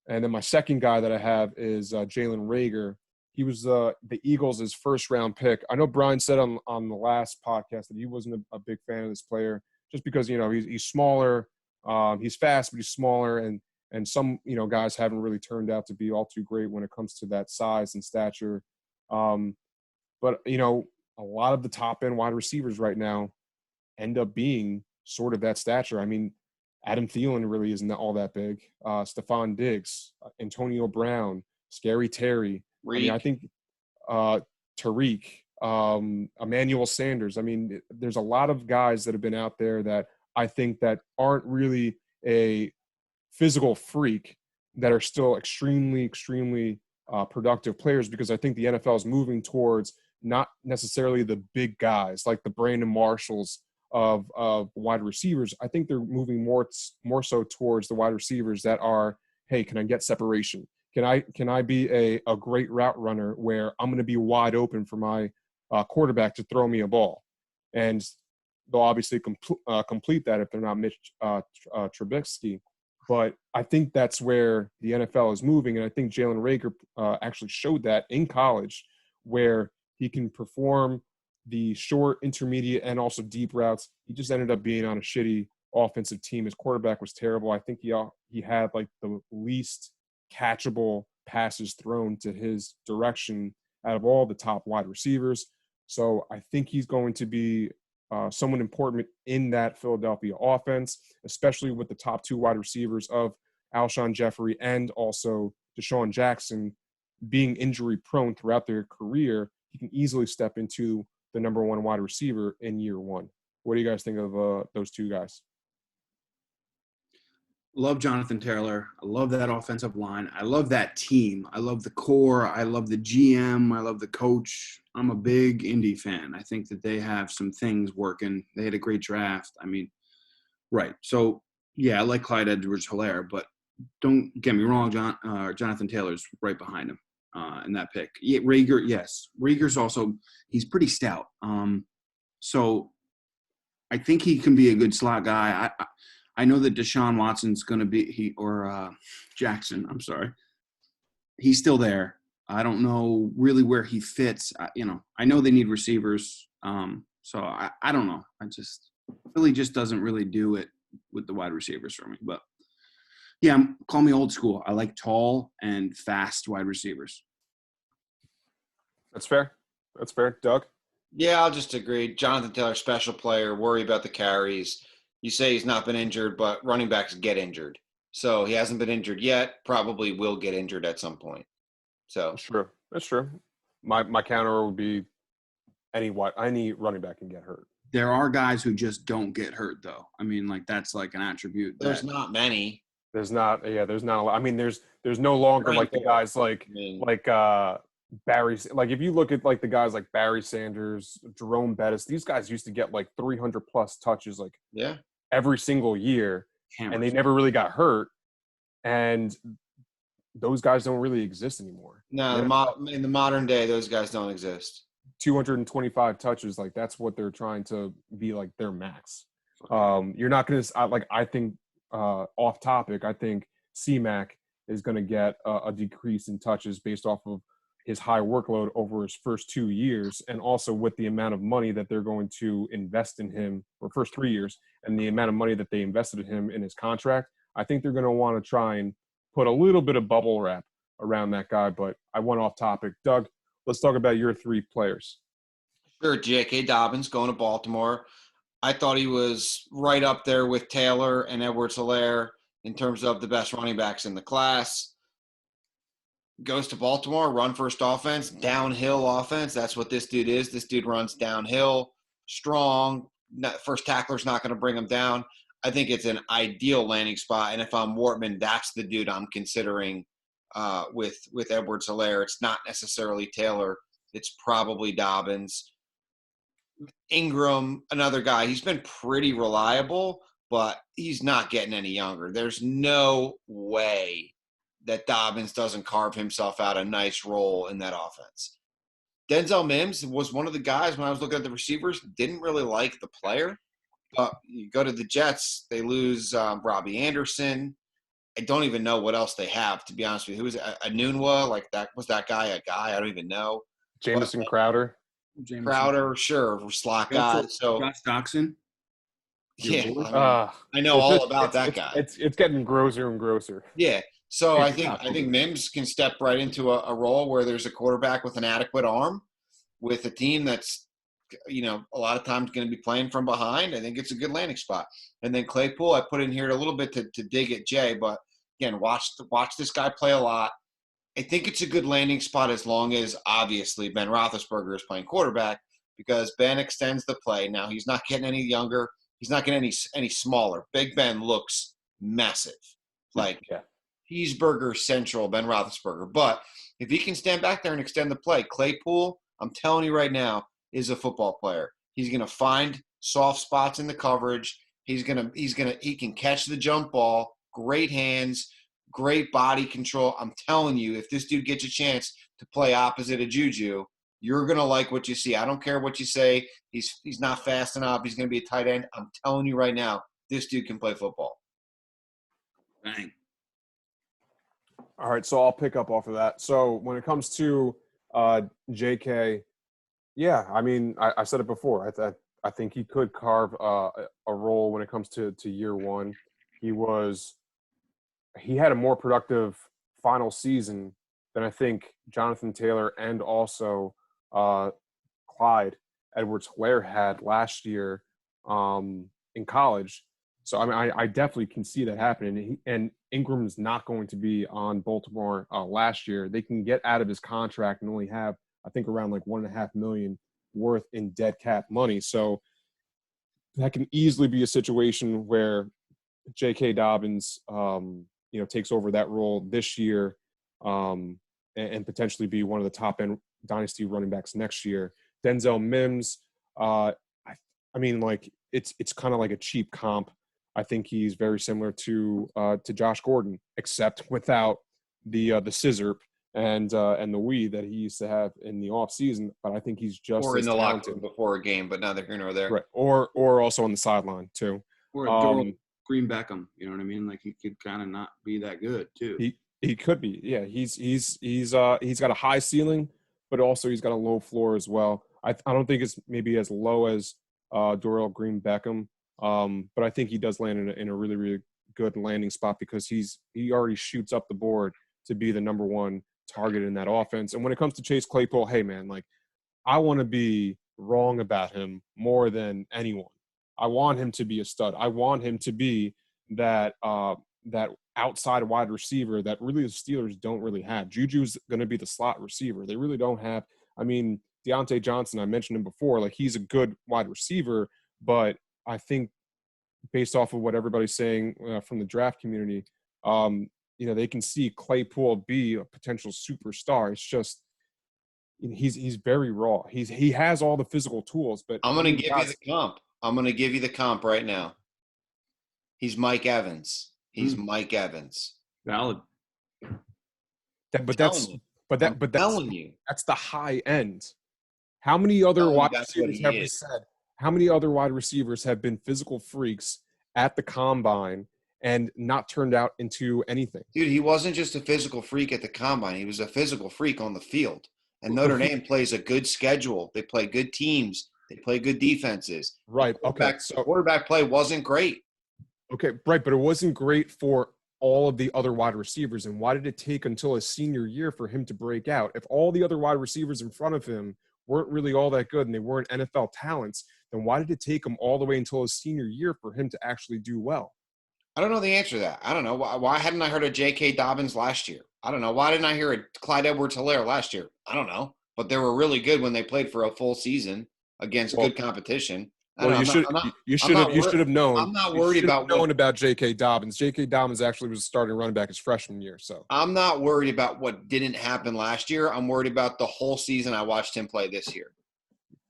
And then my second guy that I have is Jalen Reagor he was the Eagles' first-round pick. I know Brian said on the last podcast that he wasn't a big fan of this player just because, he's smaller. He's fast, but he's smaller, and some, guys haven't really turned out to be all too great when it comes to that size and stature. But, a lot of the top-end wide receivers right now end up being sort of that stature. I mean, Adam Thielen really isn't all that big. Stephon Diggs, Antonio Brown, Scary Terry. Reed. I think Tariq, Emmanuel Sanders. I mean, there's a lot of guys that have been out there that I think that aren't really a physical freak that are still extremely, extremely productive players, because I think the NFL is moving towards not necessarily the big guys like the Brandon Marshalls of wide receivers. I think they're moving more so towards the wide receivers that are, hey, can I get separation? Can I be a great route runner where I'm going to be wide open for my quarterback to throw me a ball? And they'll obviously complete that if they're not Mitch Trubisky. But I think that's where the NFL is moving, and I think Jalen Reagor actually showed that in college, where he can perform the short, intermediate, and also deep routes. He just ended up being on a shitty offensive team. His quarterback was terrible. I think he had like the least catchable passes thrown to his direction out of all the top wide receivers. So I think he's going to be someone important in that Philadelphia offense, especially with the top two wide receivers of Alshon Jeffrey and also Deshaun Jackson being injury prone throughout their career. He can easily step into the number one wide receiver in year one. What do you guys think of those two guys? Love Jonathan Taylor. I love that offensive line. I love that team. I love the core. I love the GM. I love the coach. I'm a big Indy fan. I think that they have some things working. They had a great draft. I mean, right. So, yeah, I like Clyde Edwards-Helaire, but don't get me wrong, Jonathan Taylor's right behind him in that pick. Yeah, Reagor, yes. Reagor's also – he's pretty stout. So I think he can be a good slot guy. I know that Deshaun Watson's going to be Jackson. I'm sorry. He's still there. I don't know really where he fits. I know they need receivers. So I don't know. Philly just doesn't really do it with the wide receivers for me. But yeah, call me old school. I like tall and fast wide receivers. That's fair. Doug? Yeah, I'll just agree. Jonathan Taylor, special player. Worry about the carries. You say he's not been injured, but running backs get injured. So he hasn't been injured yet. Probably will get injured at some point. So That's true. My counter would be any running back can get hurt. There are guys who just don't get hurt, though. I mean, like that's like an attribute. There's not many. There's not a lot. I mean, there's no longer like the guys like Barry. Like if you look at like the guys like Barry Sanders, Jerome Bettis, these guys used to get like 300 plus touches every single year, and they never really got hurt. And those guys don't really exist anymore. No, in the modern day, those guys don't exist. 225 touches, like that's what they're trying to be like their max. You're not going to I think off topic. I think C-Mac is going to get a decrease in touches based off of his high workload over his first 2 years, and also with the amount of money that they're going to invest in him for first 3 years, and the amount of money that they invested in him in his contract. I think they're going to want to try and put a little bit of bubble wrap around that guy. But I went off topic. Doug, let's talk about your three players. Sure, J.K. Dobbins going to Baltimore. I thought he was right up there with Taylor and Edwards-Helaire in terms of the best running backs in the class. Goes to Baltimore, run first offense, downhill offense. That's what this dude is. This dude runs downhill, strong. First tackler's not going to bring him down. I think it's an ideal landing spot. And if I'm Wortman, that's the dude I'm considering with Edwards-Helaire. It's not necessarily Taylor. It's probably Dobbins. Ingram, another guy. He's been pretty reliable, but he's not getting any younger. There's no way that Dobbins doesn't carve himself out a nice role in that offense. Denzel Mims was one of the guys when I was looking at the receivers, didn't really like the player. But you go to the Jets, they lose Robbie Anderson. I don't even know what else they have, to be honest with you. Who was a Nunwa? Like that was that guy a guy? I don't even know. Jamison Crowder. Jameson. Crowder, sure, slot guy. So Josh Doxson. yeah, boy? I know all about that guy. It's getting grosser and grosser. Yeah. So I It's think Mims can step right into a role where there's a quarterback with an adequate arm, with a team that's, a lot of times going to be playing from behind. I think it's a good landing spot. And then Claypool, I put in here a little bit to dig at Jay, but again, watch this guy play a lot. I think it's a good landing spot as long as obviously Ben Roethlisberger is playing quarterback, because Ben extends the play. Now he's not getting any younger. He's not getting any smaller. Big Ben looks massive, like cheeseburger central Ben Roethlisberger. But if he can stand back there and extend the play, Claypool, I'm telling you right now, is a football player. He's going to find soft spots in the coverage. He can catch the jump ball, great hands, great body control. I'm telling you, if this dude gets a chance to play opposite of Juju, you're going to like what you see. I don't care what you say. He's not fast enough. He's going to be a tight end. I'm telling you right now, this dude can play football. Bang. All right, so I'll pick up off of that. So when it comes to JK, yeah, I mean, I said it before. I think he could carve a role when it comes to year one. He had a more productive final season than I think Jonathan Taylor and also Clyde Edwards-Helaire had last year in college. So I mean, I definitely can see that happening. And Ingram's not going to be on Baltimore last year. They can get out of his contract and only have, I think, around like $1.5 million worth in dead cap money. So that can easily be a situation where J.K. Dobbins, takes over that role this year and potentially be one of the top end dynasty running backs next year. Denzel Mims, I mean, like it's kind of like a cheap comp. I think he's very similar to Josh Gordon, except without the scissor and the weed that he used to have in the off season. But I think he's just or in the talented. locker room before a game, but neither here nor there. Right, or also on the sideline too. Or a Green Beckham, you know what I mean? Like he could kind of not be that good too. He could be. Yeah, he's got a high ceiling, but also he's got a low floor as well. I don't think it's maybe as low as Dorial Green Beckham, but I think he does land in a really, really good landing spot because he already shoots up the board to be the number one target in that offense. And when it comes to Chase Claypool, hey man, like I want to be wrong about him more than anyone. I want him to be a stud. I want him to be that outside wide receiver that really the Steelers don't really have. Juju's going to be the slot receiver. They really don't have. I mean, Deontay Johnson, I mentioned him before. Like he's a good wide receiver, but I think based off of what everybody's saying from the draft community, they can see Claypool be a potential superstar. It's just he's very raw. He has all the physical tools, but I'm going to give you the comp. I'm going to give you the comp right now. He's Mike Evans. Mike Evans. Valid. That's the high end. How many other wide receivers have we said? How many other wide receivers have been physical freaks at the combine and not turned out into anything? Dude, he wasn't just a physical freak at the combine. He was a physical freak on the field. And Notre Dame plays a good schedule. They play good teams. They play good defenses. Right. Okay. So quarterback play wasn't great. Okay. Right. But it wasn't great for all of the other wide receivers. And why did it take until his senior year for him to break out? If all the other wide receivers in front of him weren't really all that good and they weren't NFL talents, then why did it take him all the way until his senior year for him to actually do well? I don't know the answer to that. I don't know. Why hadn't I heard of J.K. Dobbins last year? I don't know. Why didn't I hear of Clyde Edwards-Helaire last year? I don't know. But they were really good when they played for a full season against good competition. You should have known. I'm not worried about J.K. Dobbins. J.K. Dobbins actually was starting running back his freshman year. So I'm not worried about what didn't happen last year. I'm worried about the whole season I watched him play this year.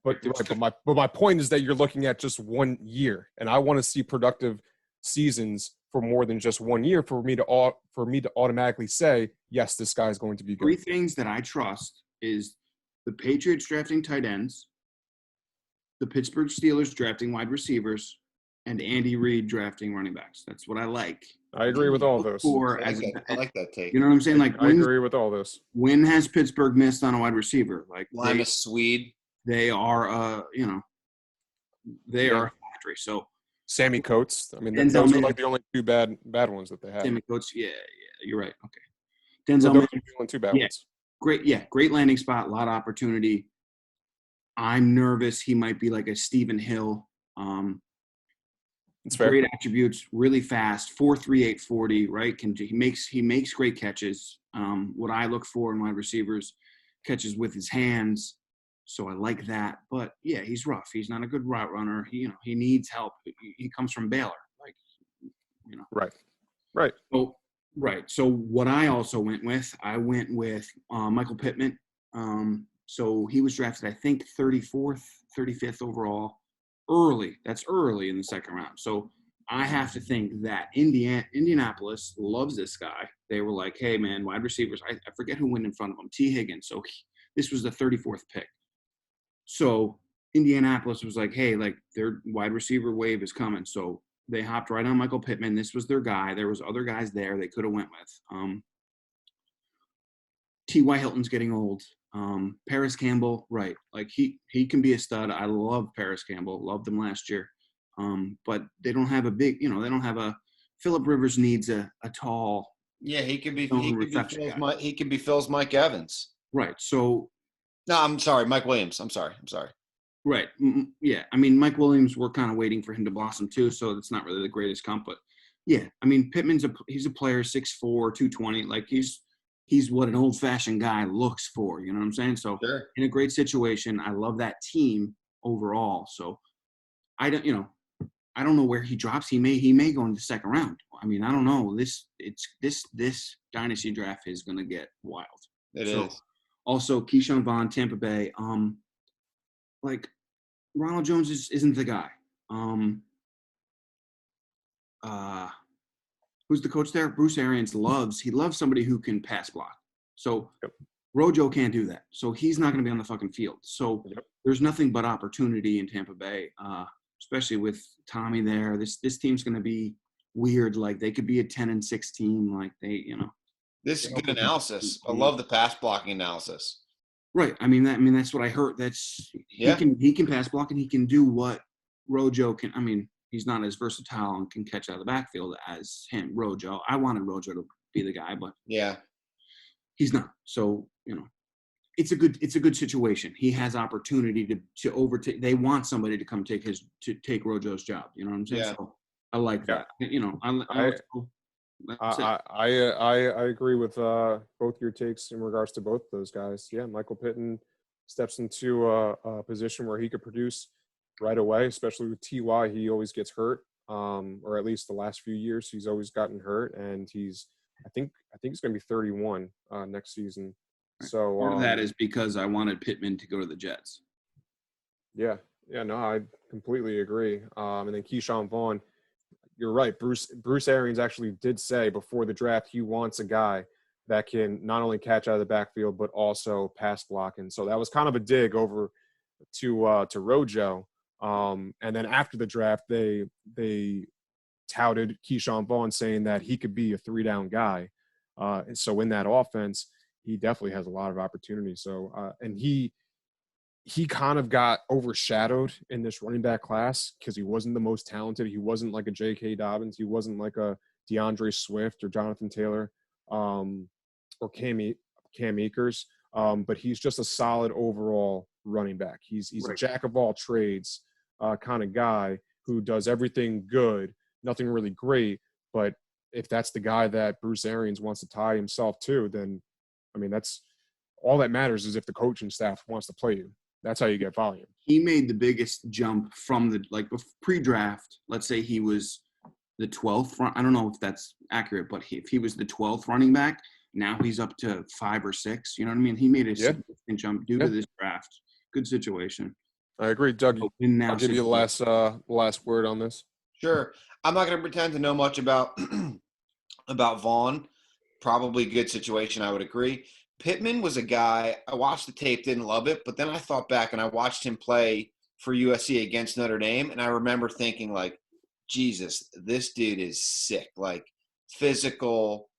But my point is that you're looking at just 1 year, and I want to see productive seasons for more than just 1 year for me to automatically say yes, this guy is going to be good. Three things that I trust is the Patriots drafting tight ends, the Pittsburgh Steelers drafting wide receivers, and Andy Reid drafting running backs. That's what I like. I agree with all those. I like that take. You know what I'm saying? Like, I agree with all this. when has Pittsburgh missed on a wide receiver? Like, Lima Swede. they are, they are a factory. So Sammy Coates. I mean, Denzel those are Mims. like the only two bad ones that they have. Sammy Coates, yeah, you're right. Okay. But Denzel those Mims, are the only two bad Yeah. ones. great landing spot, a lot of opportunity. I'm nervous he might be like a Stephen Hill. It's fair. Great attributes, really fast, 4.38 40, right? He makes great catches. What I look for in wide receivers, catches with his hands. So I like that. But yeah, he's rough. He's not a good route runner. He needs help. He comes from Baylor, Right. So right. So what I also went with Michael Pittman. So he was drafted, I think, 34th, 35th overall. That's early in the second round. So I have to think that Indianapolis loves this guy. They were like, hey, man, wide receivers. I forget who went in front of him, T. Higgins. So this was the 34th pick. So Indianapolis was like, hey, like their wide receiver wave is coming. So they hopped right on Michael Pittman. This was their guy. There was other guys there they could have went with. T.Y. Hilton's getting old. Paris Campbell, right. Like he can be a stud. I love Paris Campbell. Loved him last year. But they don't have they don't have a Phillip Rivers needs a tall. Yeah, he could be reception guy. he could be Phil's Mike Evans. Right. So No, I'm sorry, Mike Williams. I'm sorry. right. Yeah. I mean, Mike Williams, we're kind of waiting for him to blossom too, so it's not really the greatest comp, but yeah, I mean, Pittman's he's a player, 6'4", 220, like he's what an old-fashioned guy looks for, you know what I'm saying? So Sure. in a great situation, I love that team overall. So I don't know where he drops. He may go in the second round. I mean, I don't know. This dynasty draft is going to get wild. It is. Also, Keyshawn Vaughn, Tampa Bay. Like Ronald Jones isn't the guy. Who's the coach there? Bruce Arians loves somebody who can pass block. So Rojo can't do that. So he's not going to be on the fucking field. So there's nothing but opportunity in Tampa Bay, especially with Tommy there. This team's going to be weird. Like they could be a 10-6 team. Like This is good analysis. I love the pass blocking analysis. Right. I mean that's what I heard. He can pass block and he can do what Rojo can. I mean, he's not as versatile and can catch out of the backfield as him, Rojo. I wanted Rojo to be the guy, but yeah, he's not. So, it's a good situation. He has opportunity to overtake. They want somebody to come take Rojo's job. You know what I'm saying? Yeah. So I like that. I agree with both your takes in regards to both those guys. Yeah, Michael Pittman steps into a position where he could produce right away, especially with T.Y. He always gets hurt, or at least the last few years he's always gotten hurt, and I think he's going to be 31 next season. So part of that is because I wanted Pittman to go to the Jets. Yeah, no, I completely agree. And then Keyshawn Vaughn, you're right. Bruce Arians actually did say before the draft he wants a guy that can not only catch out of the backfield but also pass block, and so that was kind of a dig over to Rojo. And then after the draft, they touted Keyshawn Vaughn, saying that he could be a 3-down guy. And so in that offense, he definitely has a lot of opportunity. So and he kind of got overshadowed in this running back class because he wasn't the most talented. He wasn't like a J.K. Dobbins. He wasn't like a DeAndre Swift or Jonathan Taylor or Cam Akers. But he's just a solid overall running back. He's a jack of all trades kind of guy who does everything good, nothing really great. But if that's the guy that Bruce Arians wants to tie himself to, then, I mean, that's all that matters is if the coaching staff wants to play you. That's how you get volume. He made the biggest jump from pre-draft. Let's say he was the 12th. I don't know if that's accurate, but if he was the 12th running back, now he's up to 5 or 6. You know what I mean? He made a significant jump due to this draft. Good situation. I agree, Doug. I'll give you the last word on this. Sure. I'm not going to pretend to know much about Vaughn. Probably good situation, I would agree. Pittman was a guy, I watched the tape, didn't love it, but then I thought back and I watched him play for USC against Notre Dame, and I remember thinking, like, Jesus, this dude is sick. Like physical,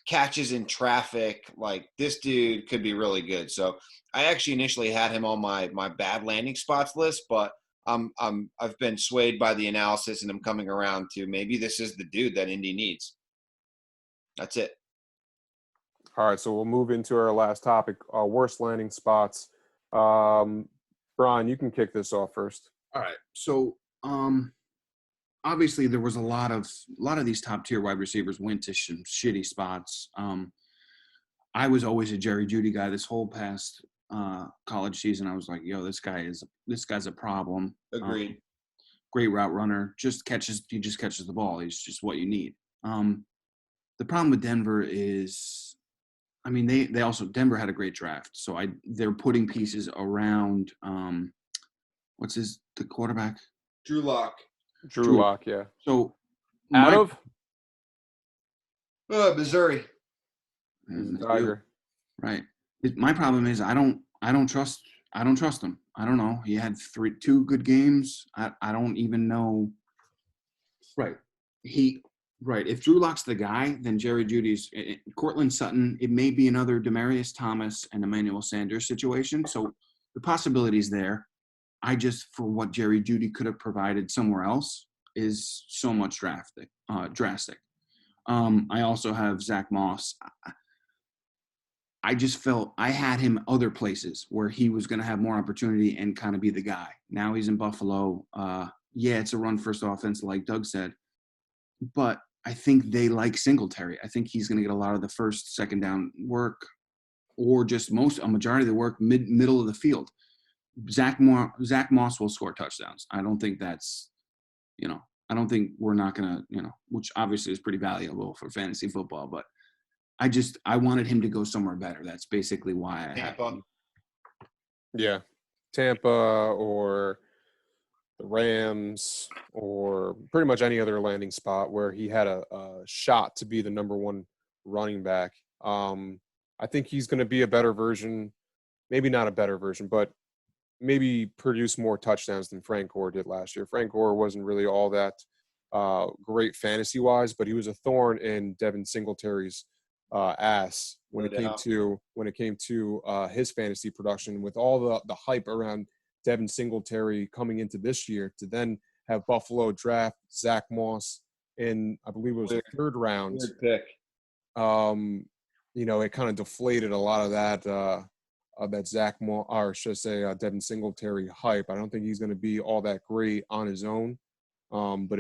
catches in traffic. Like this dude could be really good. So I actually initially had him on my bad landing spots list, but I've been swayed by the analysis, and I'm coming around to maybe this is the dude that Indy needs. That's it. All right, so we'll move into our last topic, worst landing spots. Brian, you can kick this off first. All right. So, obviously there was a lot of these top tier wide receivers went to some shitty spots. I was always a Jerry Jeudy guy this whole past college season. I was like, yo, this guy's a problem. Agreed. Great route runner. He just catches the ball. He's just what you need. The problem with Denver is, I mean, Denver had a great draft. So they're putting pieces around, the quarterback? Drew Lock. Drew Lock, yeah. So Missouri. Tiger. Right. My problem is I don't trust him. I don't know. He had 2 good games. I don't even know. Right. If Drew Lock's the guy, then Jerry Jeudy's Cortland Sutton. It may be another Demaryius Thomas and Emmanuel Sanders situation. So the possibilities there. For what Jerry Jeudy could have provided somewhere else is so much drastic. I also have Zach Moss. I just felt I had him other places where he was going to have more opportunity and kind of be the guy. Now he's in Buffalo. It's a run-first offense, like Doug said. But I think they like Singletary. I think he's going to get a lot of the first, second down work, or just a majority of the work middle of the field. Zach Moss will score touchdowns. I don't think that's, I don't think we're not going to, which obviously is pretty valuable for fantasy football, but I wanted him to go somewhere better. That's basically why I had him. Yeah. Tampa or the Rams or pretty much any other landing spot where he had a shot to be the number 1 running back. I think he's going to be a better version, maybe not a better version, but maybe produce more touchdowns than Frank Gore did last year. Frank Gore wasn't really all that great fantasy-wise, but he was a thorn in Devin Singletary's ass when it came to his fantasy production. With all the hype around Devin Singletary coming into this year, to then have Buffalo draft Zach Moss in, I believe it was the 3rd round. Third pick. It kind of deflated a lot of that. That Zach Moss, or should I say Devin Singletary hype. I don't think he's going to be all that great on his own. But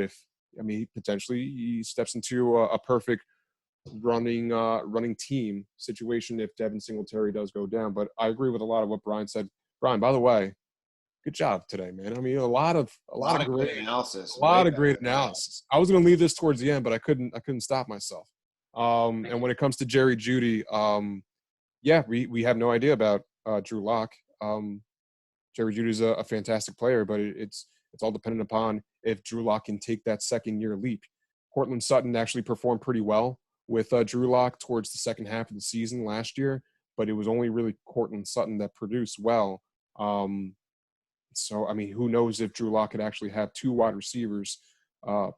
potentially he steps into a perfect running team situation if Devin Singletary does go down. But I agree with a lot of what Brian said. Brian, by the way, good job today, man. I mean, a lot of great analysis. A lot of great analysis. I was going to leave this towards the end, but I couldn't stop myself. And when it comes to Jerry Jeudy, we have no idea about Drew Lock. Jerry Jeudy's a fantastic player, but it's all dependent upon if Drew Lock can take that second-year leap. Cortland Sutton actually performed pretty well with Drew Lock towards the second half of the season last year, but it was only really Cortland Sutton that produced well. Who knows if Drew Lock could actually have 2 wide receivers,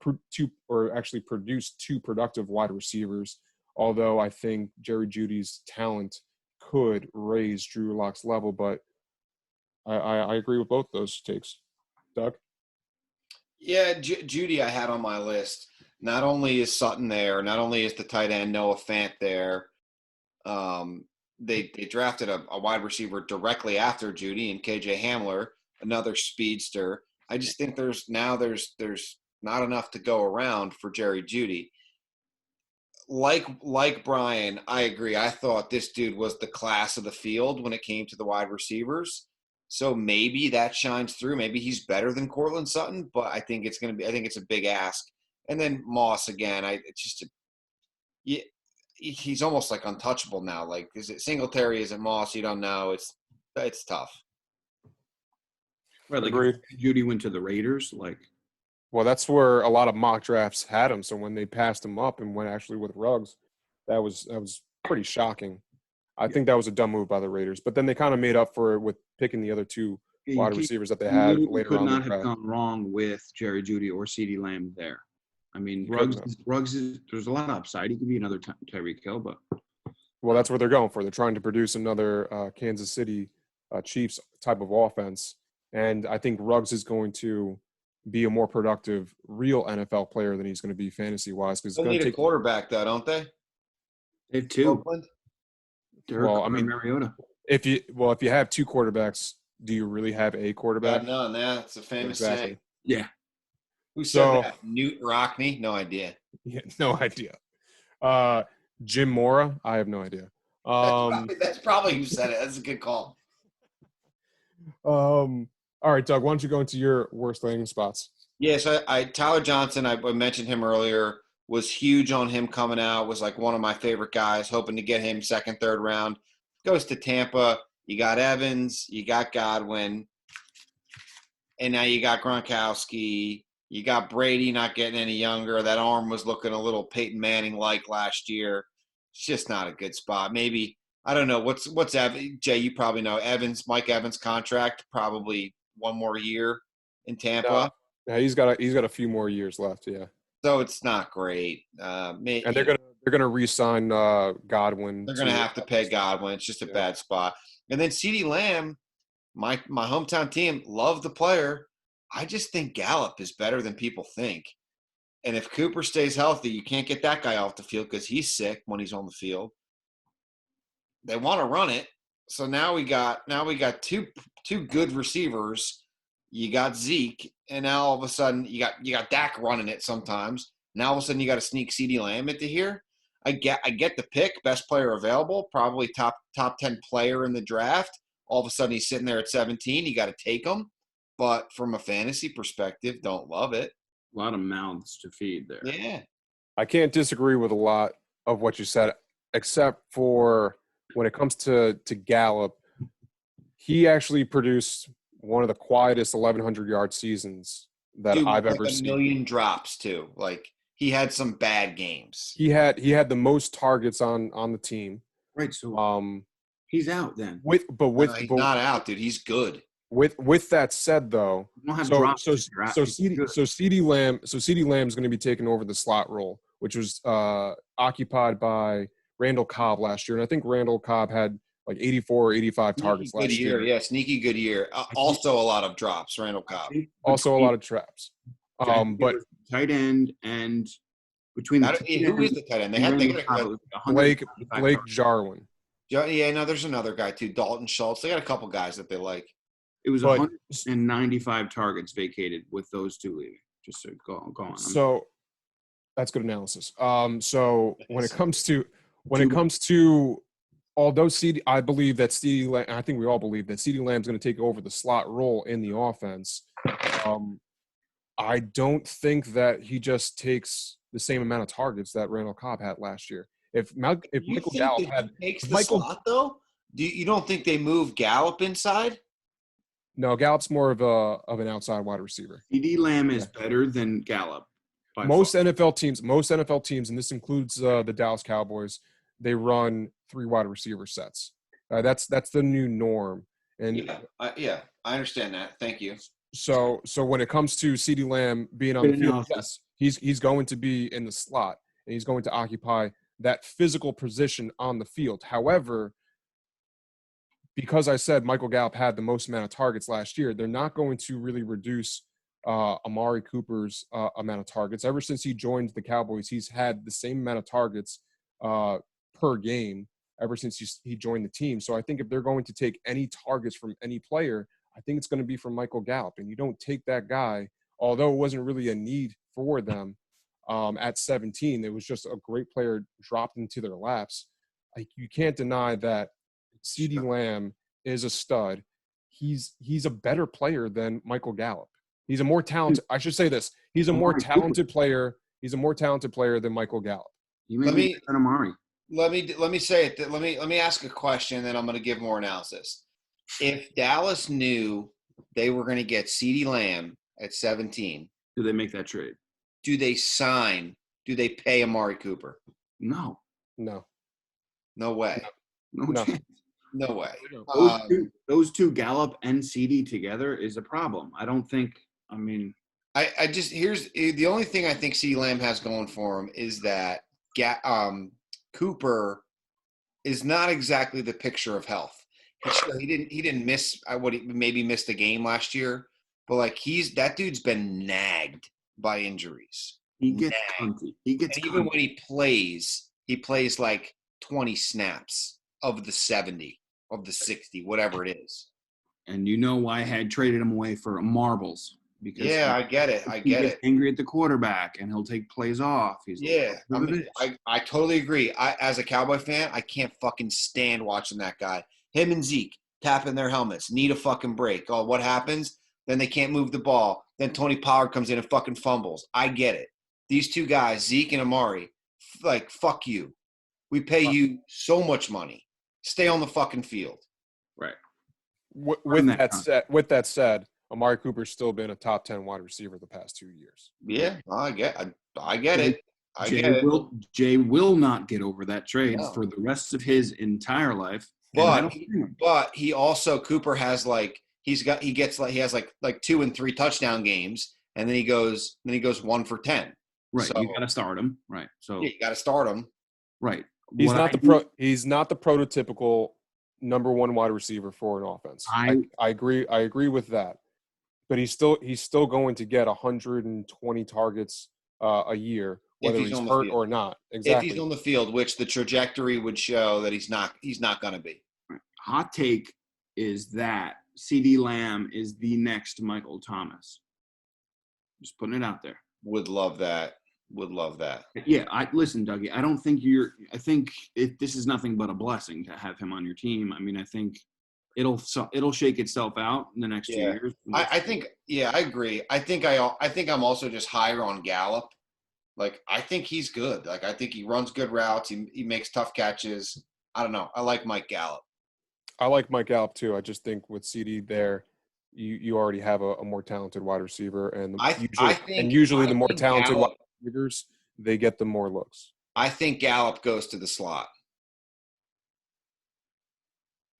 produce 2 productive wide receivers, although I think Jerry Jeudy's talent could raise Drew Lock's level, but I agree with both those takes. Doug? Yeah, Jeudy I had on my list. Not only is Sutton there, not only is the tight end Noah Fant there, they drafted a wide receiver directly after Jeudy and KJ Hamler, another speedster. I just think there's not enough to go around for Jerry Jeudy. Like Brian, I agree. I thought this dude was the class of the field when it came to the wide receivers. So maybe that shines through. Maybe he's better than Cortland Sutton, but I think it's a big ask. And then Moss again. He's almost like untouchable now. Like, is it Singletary? Is it Moss? You don't know. It's tough. Right, like Jeudy went to the Raiders, Well, that's where a lot of mock drafts had him. So when they passed him up and went actually with Ruggs, that was pretty shocking. I think that was a dumb move by the Raiders. But then they kind of made up for it with picking the other 2 wide receivers that they had You later could on in the not have draft. gone wrong with Jerry Jeudy or CeeDee Lamb there. I mean, Couldn't Ruggs is there's a lot of upside. He could be another Tyreek Hill, but Well, that's what they're going for. They're trying to produce another Kansas City Chiefs type of offense. And I think Ruggs is going to be a more productive real NFL player than he's going to be fantasy-wise. Because it's They'll going need to a take quarterback, though, don't they? they have two. Oakland? Derek Well, I Carr mean, and Mariota. if you have two quarterbacks, do you really have a quarterback? God, none. That's a famous Exactly. saying. Yeah. Who said So- that? Newt Rockney? No idea. Yeah, no idea. Jim Mora, I have no idea. That's probably who said it. That's a good call. All right, Doug, why don't you go into your worst landing spots? Yes, Tyler Johnson, I mentioned him earlier, was huge on him coming out, was like one of my favorite guys, hoping to get him second, third round. Goes to Tampa. You got Evans, you got Godwin, and now you got Gronkowski. You got Brady not getting any younger. That arm was looking a little Peyton Manning-like last year. It's just not a good spot. Maybe, I don't know, what's Evans? Jay, you probably know. Mike Evans' contract, probably one more year in Tampa. Yeah, he's got a few more years left. Yeah, So it's not great. and they're gonna re-sign Godwin. They're going to have to pay Godwin. It's just a bad spot. And then CeeDee Lamb, my hometown team, love the player. I just think Gallup is better than people think. And if Cooper stays healthy, you can't get that guy off the field because he's sick when he's on the field. They want to run it. So now we got two good receivers. You got Zeke, and now all of a sudden you got Dak running it sometimes. Now all of a sudden you got to sneak CeeDee Lamb into here. I get the pick, best player available, probably top 10 player in the draft. All of a sudden he's sitting there at 17. You got to take him. But from a fantasy perspective, don't love it. A lot of mouths to feed there. Yeah. I can't disagree with a lot of what you said, except for when it comes to Gallup, he actually produced one of the quietest 1,100-yard seasons that I've ever seen. A million drops too. Like he had some bad games. He had the most targets on the team. Right. So he's out then. He's not out, dude. He's good. With that said, though, You don't have so drops. CeeDee Lamb is going to be taking over the slot role, which was occupied by Randall Cobb last year, and I think Randall Cobb had like 84 or 85 targets last year. Yeah, sneaky good year. Also a lot of drops, Randall Cobb. Also a lot of traps. But tight end and between the who is the tight end? They got Blake Jarwin. Yeah, no, there's another guy too, Dalton Schultz. They got a couple guys that they like. It was 195 targets vacated with those two leaving. Just to go on. So that's good analysis. So when it comes to although I believe that CeeDee Lamb, I think we all believe that CeeDee Lamb is going to take over the slot role in the offense. I don't think that he just takes the same amount of targets that Randall Cobb had last year. If Michael Gallup takes the slot though, you don't think they move Gallup inside? No, Gallup's more of an outside wide receiver. CeeDee Lamb is better than Gallup. Most NFL teams, and this includes the Dallas Cowboys, they run 3 wide receiver sets. That's the new norm. And I understand that. Thank you. So when it comes to CeeDee Lamb being on the field, yes, he's going to be in the slot and he's going to occupy that physical position on the field. However, because I said Michael Gallup had the most amount of targets last year, they're not going to really reduce Amari Cooper's amount of targets. Ever since he joined the Cowboys, he's had the same amount of targets per game ever since he joined the team. So I think if they're going to take any targets from any player, I think it's going to be from Michael Gallup. And you don't take that guy, although it wasn't really a need for them at 17. It was just a great player dropped into their laps. You can't deny that CeeDee Lamb is a stud. He's a better player than Michael Gallup. He's a more talented. I should say this. He's a more talented player. He's a more talented player than Michael Gallup. Let me say it. Let me ask a question, then I'm going to give more analysis. If Dallas knew they were going to get CeeDee Lamb at 17, do they make that trade? Do they sign? Do they pay Amari Cooper? No. No way. No chance. No way. Those two, Gallup and CD together, is a problem. I don't think. I mean, I just here's the only thing I think CeeDee Lamb has going for him is that Cooper is not exactly the picture of health. He didn't miss he maybe missed a game last year, but like that dude's been nagged by injuries. he gets cunty. He gets And even cunty. when he plays like 20 snaps of the 70, of the 60, whatever it is. And you know why I had traded him away for marbles. Because I get it. he gets angry at the quarterback, and he'll take plays off. I totally agree. As a Cowboy fan, I can't fucking stand watching that guy. Him and Zeke tapping their helmets, need a fucking break. Oh, what happens? Then they can't move the ball. Then Tony Pollard comes in and fucking fumbles. I get it. These two guys, Zeke and Amari, like, fuck you. We pay you so much money. Stay on the fucking field. Right. With that said, Amari Cooper's still been a top 10 wide receiver the past 2 years. Yeah, I get it. Jay will not get over that trade for the rest of his entire life. But he also, Cooper has like he has like 2 and 3 touchdown games, and then he goes 1 for 10. Right, so, you got to start him. Right, so you got to start him. Right, he's not the prototypical number 1 wide receiver for an offense. I agree with that. But he's still going to get 120 targets a year, whether he's hurt or not. Exactly. If he's on the field, which the trajectory would show that he's not going to be. Right. Hot take is that CeeDee Lamb is the next Michael Thomas. Just putting it out there. Would love that. Yeah, listen, Dougie. I think this is nothing but a blessing to have him on your team. I mean, I think it'll shake itself out in the next 2 years. I think. Yeah, I agree. I think I'm also just higher on Gallup. Like, I think he's good. Like, I think he runs good routes. He makes tough catches. I don't know. I like Mike Gallup. I like Mike Gallup too. I just think with CD there, you already have a more talented wide receiver, and usually the more talented wide receivers, they get the more looks. I think Gallup goes to the slot.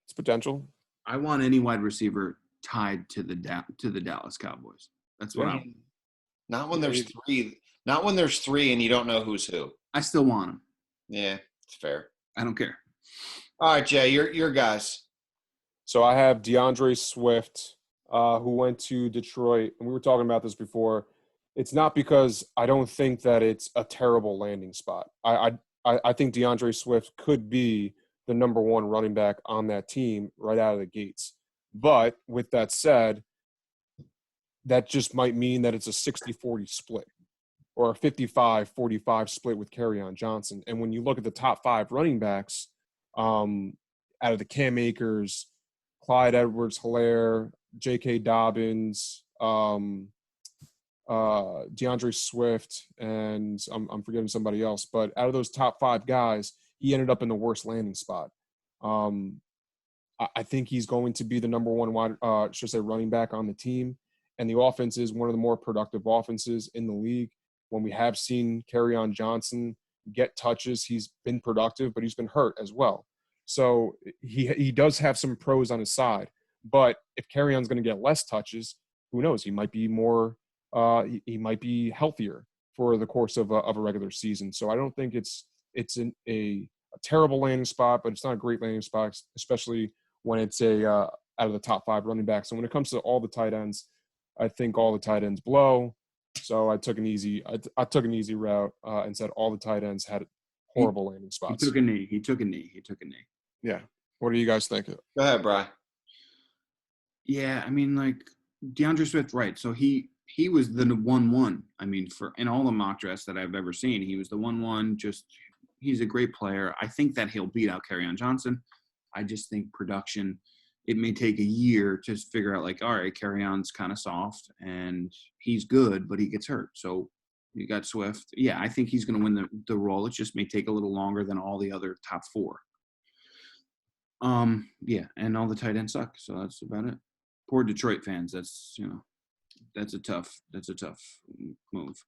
It's potential. I want any wide receiver tied to the Dallas Cowboys. That's what I want. Not when there's 3. Not when there's 3 and you don't know who's who. I still want them. Yeah, it's fair. I don't care. All right, Jay, your guys. So I have DeAndre Swift, who went to Detroit, and we were talking about this before. It's not because I don't think that it's a terrible landing spot. I think DeAndre Swift could be the number 1 running back on that team right out of the gates. But with that said, that just might mean that it's a 60-40 split or a 55-45 split with Kerryon Johnson. And when you look at the top 5 running backs, out of the Cam Akers, Clyde Edwards-Helaire, J.K. Dobbins, DeAndre Swift, and I'm forgetting somebody else. But out of those top 5 guys, he ended up in the worst landing spot. I think he's going to be the number 1 running back on the team. And the offense is one of the more productive offenses in the league. When we have seen Kerryon Johnson get touches, he's been productive, but he's been hurt as well. So he does have some pros on his side. But if Kerryon's going to get less touches, who knows? He might be more he might be healthier for the course of a regular season. So I don't think it's a terrible landing spot, but it's not a great landing spot, especially when it's out of the top 5 running backs. So when it comes to all the tight ends, I think all the tight ends blow. So I took an easy route and said all the tight ends had horrible landing spots. He took a knee. Yeah. What do you guys think? Go ahead, Brian. Yeah, I mean, like, DeAndre Swift, right. So he was the 1-1. I mean, in all the mock drafts that I've ever seen, he was the 1-1. Just, he's a great player. I think that he'll beat out Kerryon Johnson. I just think production, it may take a year to figure out, like, all right, Kerryon's kind of soft and he's good, but he gets hurt. So you got Swift. Yeah, I think he's going to win the role. It just may take a little longer than all the other top 4. Yeah, and all the tight ends suck. So that's about it. Poor Detroit fans. That's a tough move.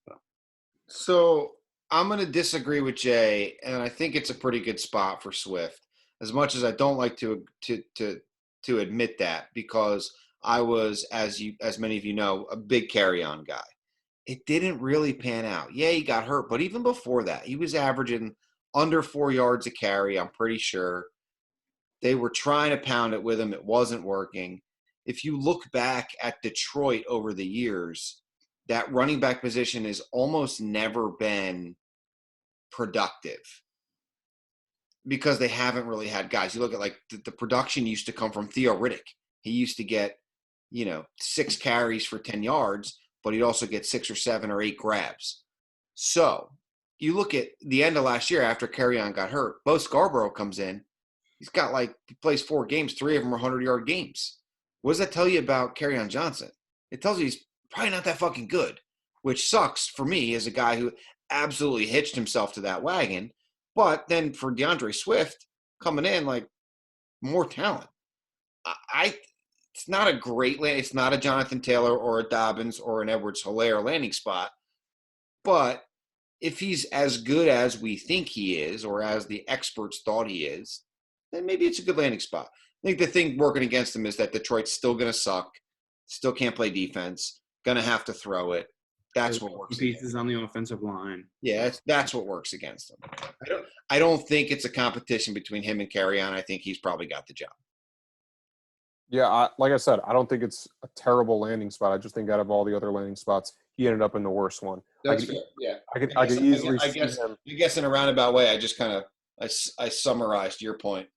So I'm going to disagree with Jay, and I think it's a pretty good spot for Swift. as much as I don't like to admit that, because I was, as many of you know, a big carry-on guy. It didn't really pan out. Yeah, he got hurt, but even before that, he was averaging under 4 yards a carry, I'm pretty sure. They were trying to pound it with him. It wasn't working. If you look back at Detroit over the years, that running back position has almost never been productive because they haven't really had guys. You look at like the production used to come from Theo Riddick. He used to get, 6 carries for 10 yards, but he'd also get 6 or 7 or 8 grabs. So you look at the end of last year after Kerryon got hurt, Bo Scarborough comes in. He's got he plays 4 games, 3 of them are 100-yard games. What does that tell you about Kerryon Johnson? It tells you he's probably not that fucking good, which sucks for me as a guy who absolutely hitched himself to that wagon. But then for DeAndre Swift coming in, more talent. It's not a great land. It's not a Jonathan Taylor or a Dobbins or an Edwards-Helaire landing spot. But if he's as good as we think he is, or as the experts thought he is, then maybe it's a good landing spot. I think the thing working against him is that Detroit's still going to suck, still can't play defense, going to have to throw it. That's what works. Pieces on the offensive line. Yeah, that's what works against him. I don't think it's a competition between him and Kerryon. I think he's probably got the job. Yeah, like I said, I don't think it's a terrible landing spot. I just think out of all the other landing spots, he ended up in the worst one. That's fair. Yeah, I could easily see him. I guess in a roundabout way, I just kind of I summarized your point.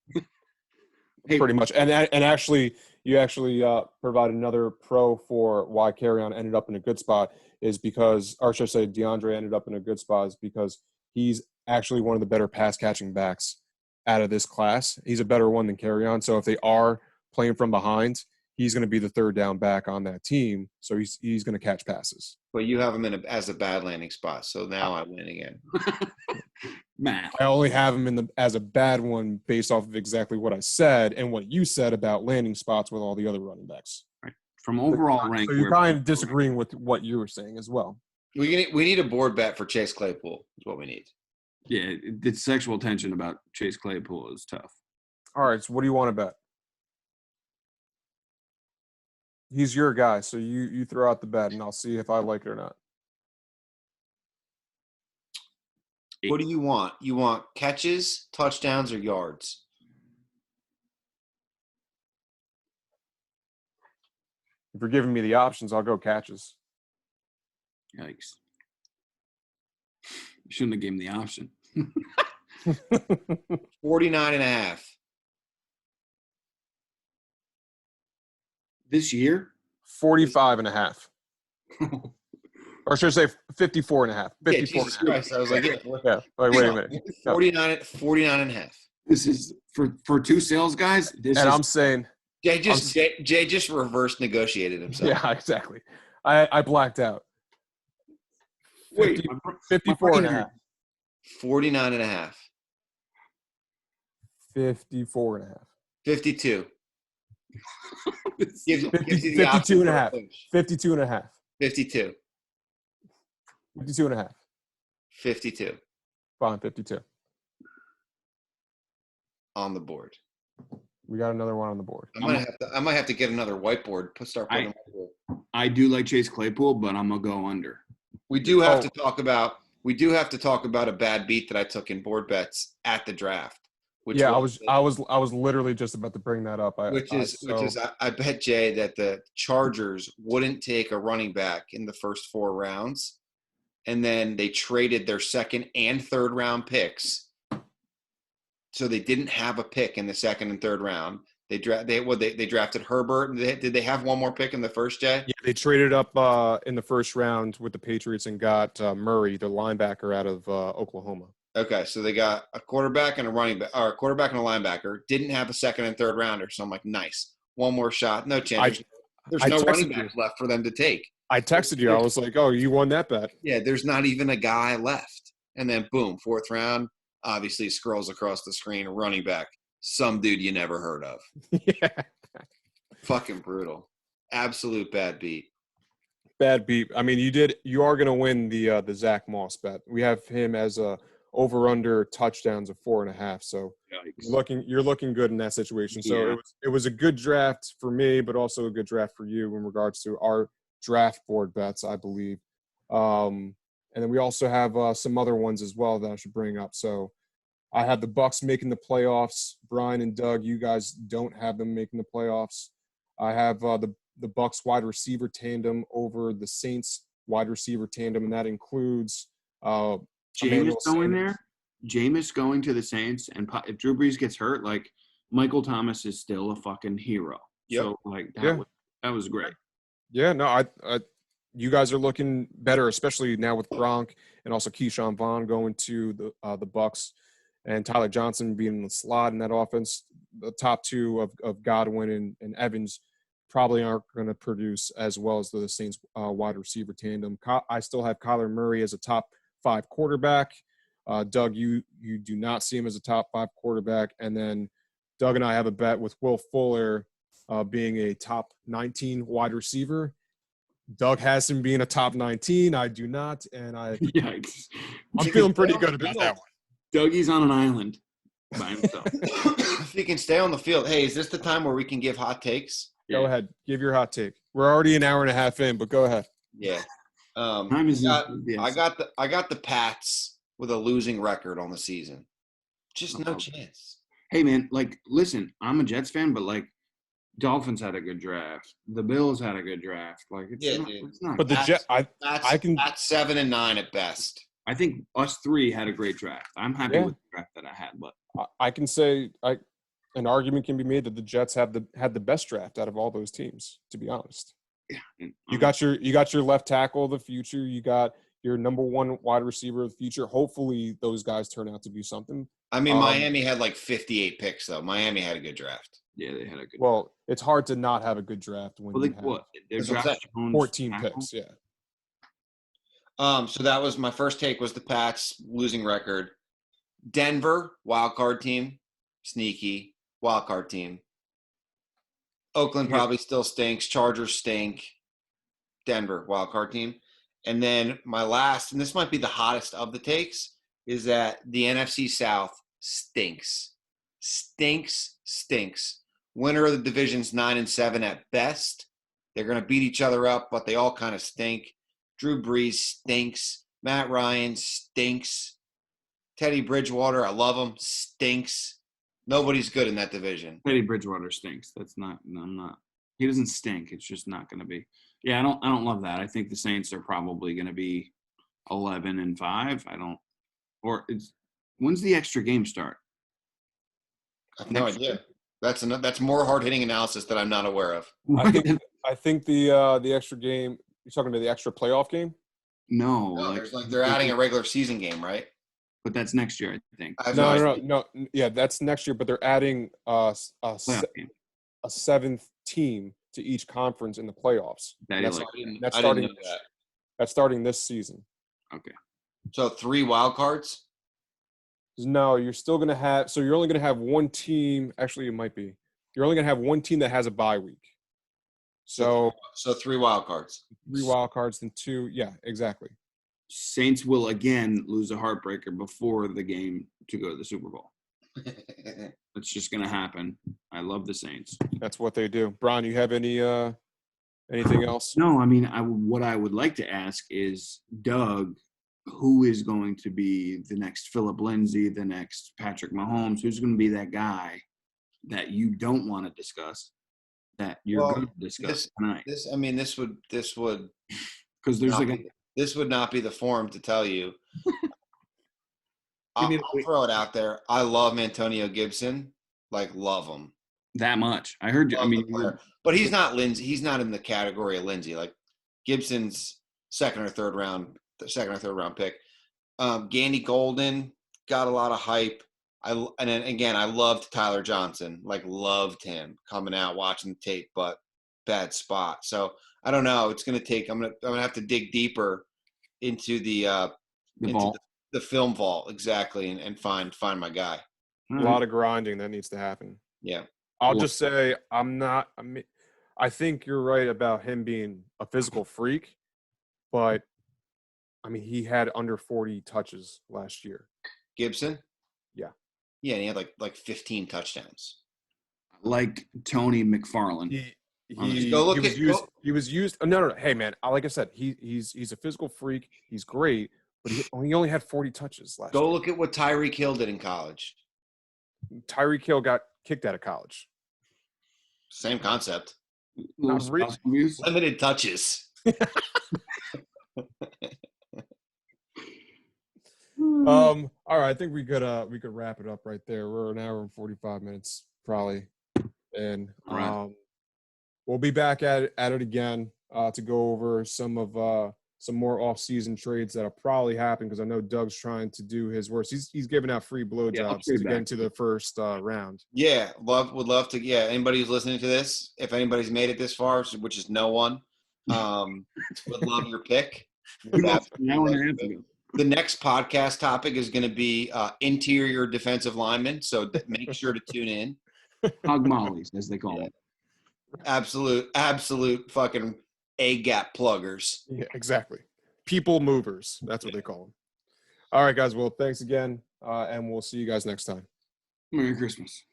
Pretty much, and actually, you provide another pro for why Kerryon ended up in a good spot is because, or should I say, DeAndre ended up in a good spot is because he's actually one of the better pass catching backs out of this class. He's a better one than Kerryon. So if they are playing from behind, he's going to be the third down back on that team. So he's going to catch passes. But you have him as a bad landing spot. So now I win again. Matt, I only have him as a bad one based off of exactly what I said and what you said about landing spots with all the other running backs. right. From overall rank. So you're kind of disagreeing with what you were saying as well. We need a board bet for Chase Claypool is what we need. Yeah, the sexual tension about Chase Claypool is tough. All right, so what do you want to bet? He's your guy, so you throw out the bet, and I'll see if I like it or not. What do you want? You want catches, touchdowns, or yards? If you're giving me the options, I'll go catches. Yikes. You shouldn't have given him the option. 49.5. This year? 45.5. Or should I say 54.5? 54.5. I was like, Yeah. Wait a minute. 49.5. This is for two sales guys. I'm saying Jay just reverse negotiated himself. yeah, exactly. I blacked out. wait, 54.5. 49.5. 54.5. 52. 52.5. 52.5. 52. 52.5. 52. Fine, 52. On the board. We got another one on the board. I might have to get another whiteboard. Start putting them on the board. I do like Chase Claypool, but I'm gonna go under. We do have to talk about a bad beat that I took in board bets at the draft. I was literally just about to bring that up. I bet Jay that the Chargers wouldn't take a running back in the first 4 rounds, and then they traded their second and third round picks, so they didn't have a pick in the second and third round. They drafted Herbert. Did they have one more pick in the first, Jay? Yeah, they traded up in the first round with the Patriots and got Murray, the linebacker out of Oklahoma. Okay, so they got a quarterback and a running back, or a quarterback and a linebacker. Didn't have a second and third rounder, so I'm like, nice, one more shot. No chance. There's no running backs left for them to take. I texted you. I was like, oh, you won that bet. Yeah, there's not even a guy left. And then boom, 4th round. Obviously, scrolls across the screen, running back, some dude you never heard of. Yeah. Fucking brutal. Absolute bad beat. Bad beat. I mean, you are going to win the Zach Moss bet. We have him as a over under touchdowns of 4.5. So Yikes. you're looking good in that situation. So Yeah. it was a good draft for me, but also a good draft for you in regards to our draft board bets, I believe. And then we also have some other ones as well that I should bring up. So I have the Bucks making the playoffs. Brian and Doug, you guys don't have them making the playoffs. I have the Bucks wide receiver tandem over the Saints wide receiver tandem, and that includes Jameis Emmanuel going Sanders. there. Jameis going to the Saints, and if Drew Brees gets hurt, like Michael Thomas is still a fucking hero. Yep. So like Yeah. that was great. Yeah, no, I you guys are looking better, especially now with Gronk and also Keyshawn Vaughn going to the Bucks and Tyler Johnson being in the slot in that offense. The top two of Godwin and Evans probably aren't going to produce as well as the Saints wide receiver tandem. I still have Kyler Murray as a top 5 quarterback. Doug, you do not see him as a top 5 quarterback. And then Doug and I have a bet with Will Fuller being a top 19 wide receiver. Doug has him being a top 19. I do not, and Yikes. I'm feeling pretty good about that one. Dougie's on an island by himself. If he can stay on the field. Hey, is this the time where we can give hot takes? Go ahead, give your hot take. We're already an hour and a half in, but go ahead. Yeah. Time is I got the Pats with a losing record on the season. Just no chance. Hey man, like listen, I'm a Jets fan, but like Dolphins had a good draft. The Bills had a good draft. Like it's not. But the Jet, I can. That's 7 and 9 at best. I think us three had a great draft. I'm happy with the draft that I had, but I can say an argument can be made that the Jets had the best draft out of all those teams. To be honest, yeah, you got your left tackle of the future. You got your number 1 wide receiver of the future. Hopefully, those guys turn out to be something. I mean, Miami had like 58 picks, though. Miami had a good draft. Yeah, they had a good. Well, it's hard to not have a good draft when you have their draft 14 picks. Yeah. So that was my first take was the Pats losing record. Denver, wild card team, sneaky wild card team. Oakland probably still stinks. Chargers stink. Denver, wild card team. And then my last, and this might be the hottest of the takes, is that the NFC South stinks. Stinks. Winner of the division's 9-7 at best. They're going to beat each other up, but they all kind of stink. Drew Brees stinks. Matt Ryan stinks. Teddy Bridgewater, I love him, stinks. Nobody's good in that division. Teddy Bridgewater stinks. That's not. No, I'm not. He doesn't stink. It's just not going to be. Yeah, I don't love that. I think the Saints are probably going to be 11-5. I don't. Or when's the extra game start? I have no idea. That's more hard hitting analysis that I'm not aware of. I think the extra game. You're talking about the extra playoff game? No, they're adding a regular season game, right? But that's next year, I think. No. Yeah, that's next year. But they're adding a 7th team to each conference in the playoffs. That's starting this season. Okay. So 3 wild cards? No, you're still going to have – so you're only going to have one team – actually, it might be. You're only going to have one team that has a bye week. So 3 wild cards. 3 wild cards, then 2 – yeah, exactly. Saints will again lose a heartbreaker before the game to go to the Super Bowl. It's just going to happen. I love the Saints. That's what they do. Brian, you have anything else? No, I mean, what I would like to ask is, Doug, who is going to be the next Philip Lindsay, the next Patrick Mahomes? Who's going to be that guy that you don't want to discuss that you're going to discuss tonight? This would because there's this would not be the forum to tell you. I'll throw it out there. I love Antonio Gibson. Love him. That much. I heard you. I mean, but he's not Lindsay. He's not in the category of Lindsay. Like Gibson's second or third round pick. Gandy Golden got a lot of hype. I loved Tyler Johnson. Loved him coming out, watching the tape, but bad spot. So I don't know. It's going to take. I'm gonna have to dig deeper into the film vault exactly and find my guy. A lot of grinding that needs to happen. Yeah. I'll just say I think you're right about him being a physical freak, but I mean he had under 40 touches last year. Gibson? Yeah. Yeah, and he had like 15 touchdowns. Like Tony McFarland. Go look He was used. No. Hey, man, like I said, he's a physical freak. He's great, but he only had 40 touches last year. Go look at what Tyreek Hill did in college. Tyreek Hill got kicked out of college. Same concept. Not really. Limited touches. All right, I think we could wrap it up right there. We're an hour and 45 minutes probably, and we'll be back at it again to go over some more off-season trades that'll probably happen, because I know Doug's trying to do his worst. He's giving out free blowjobs to get into the first round. Yeah, would love to. Yeah, anybody who's listening to this, if anybody's made it this far, which is no one, would love your pick. The next podcast topic is going to be interior defensive linemen, so make sure to tune in. Hog mollies, as they call it. Absolute fucking A-gap pluggers. Yeah, exactly. People movers. That's what they call them. All right, guys. Well, thanks again, and we'll see you guys next time. Merry Christmas.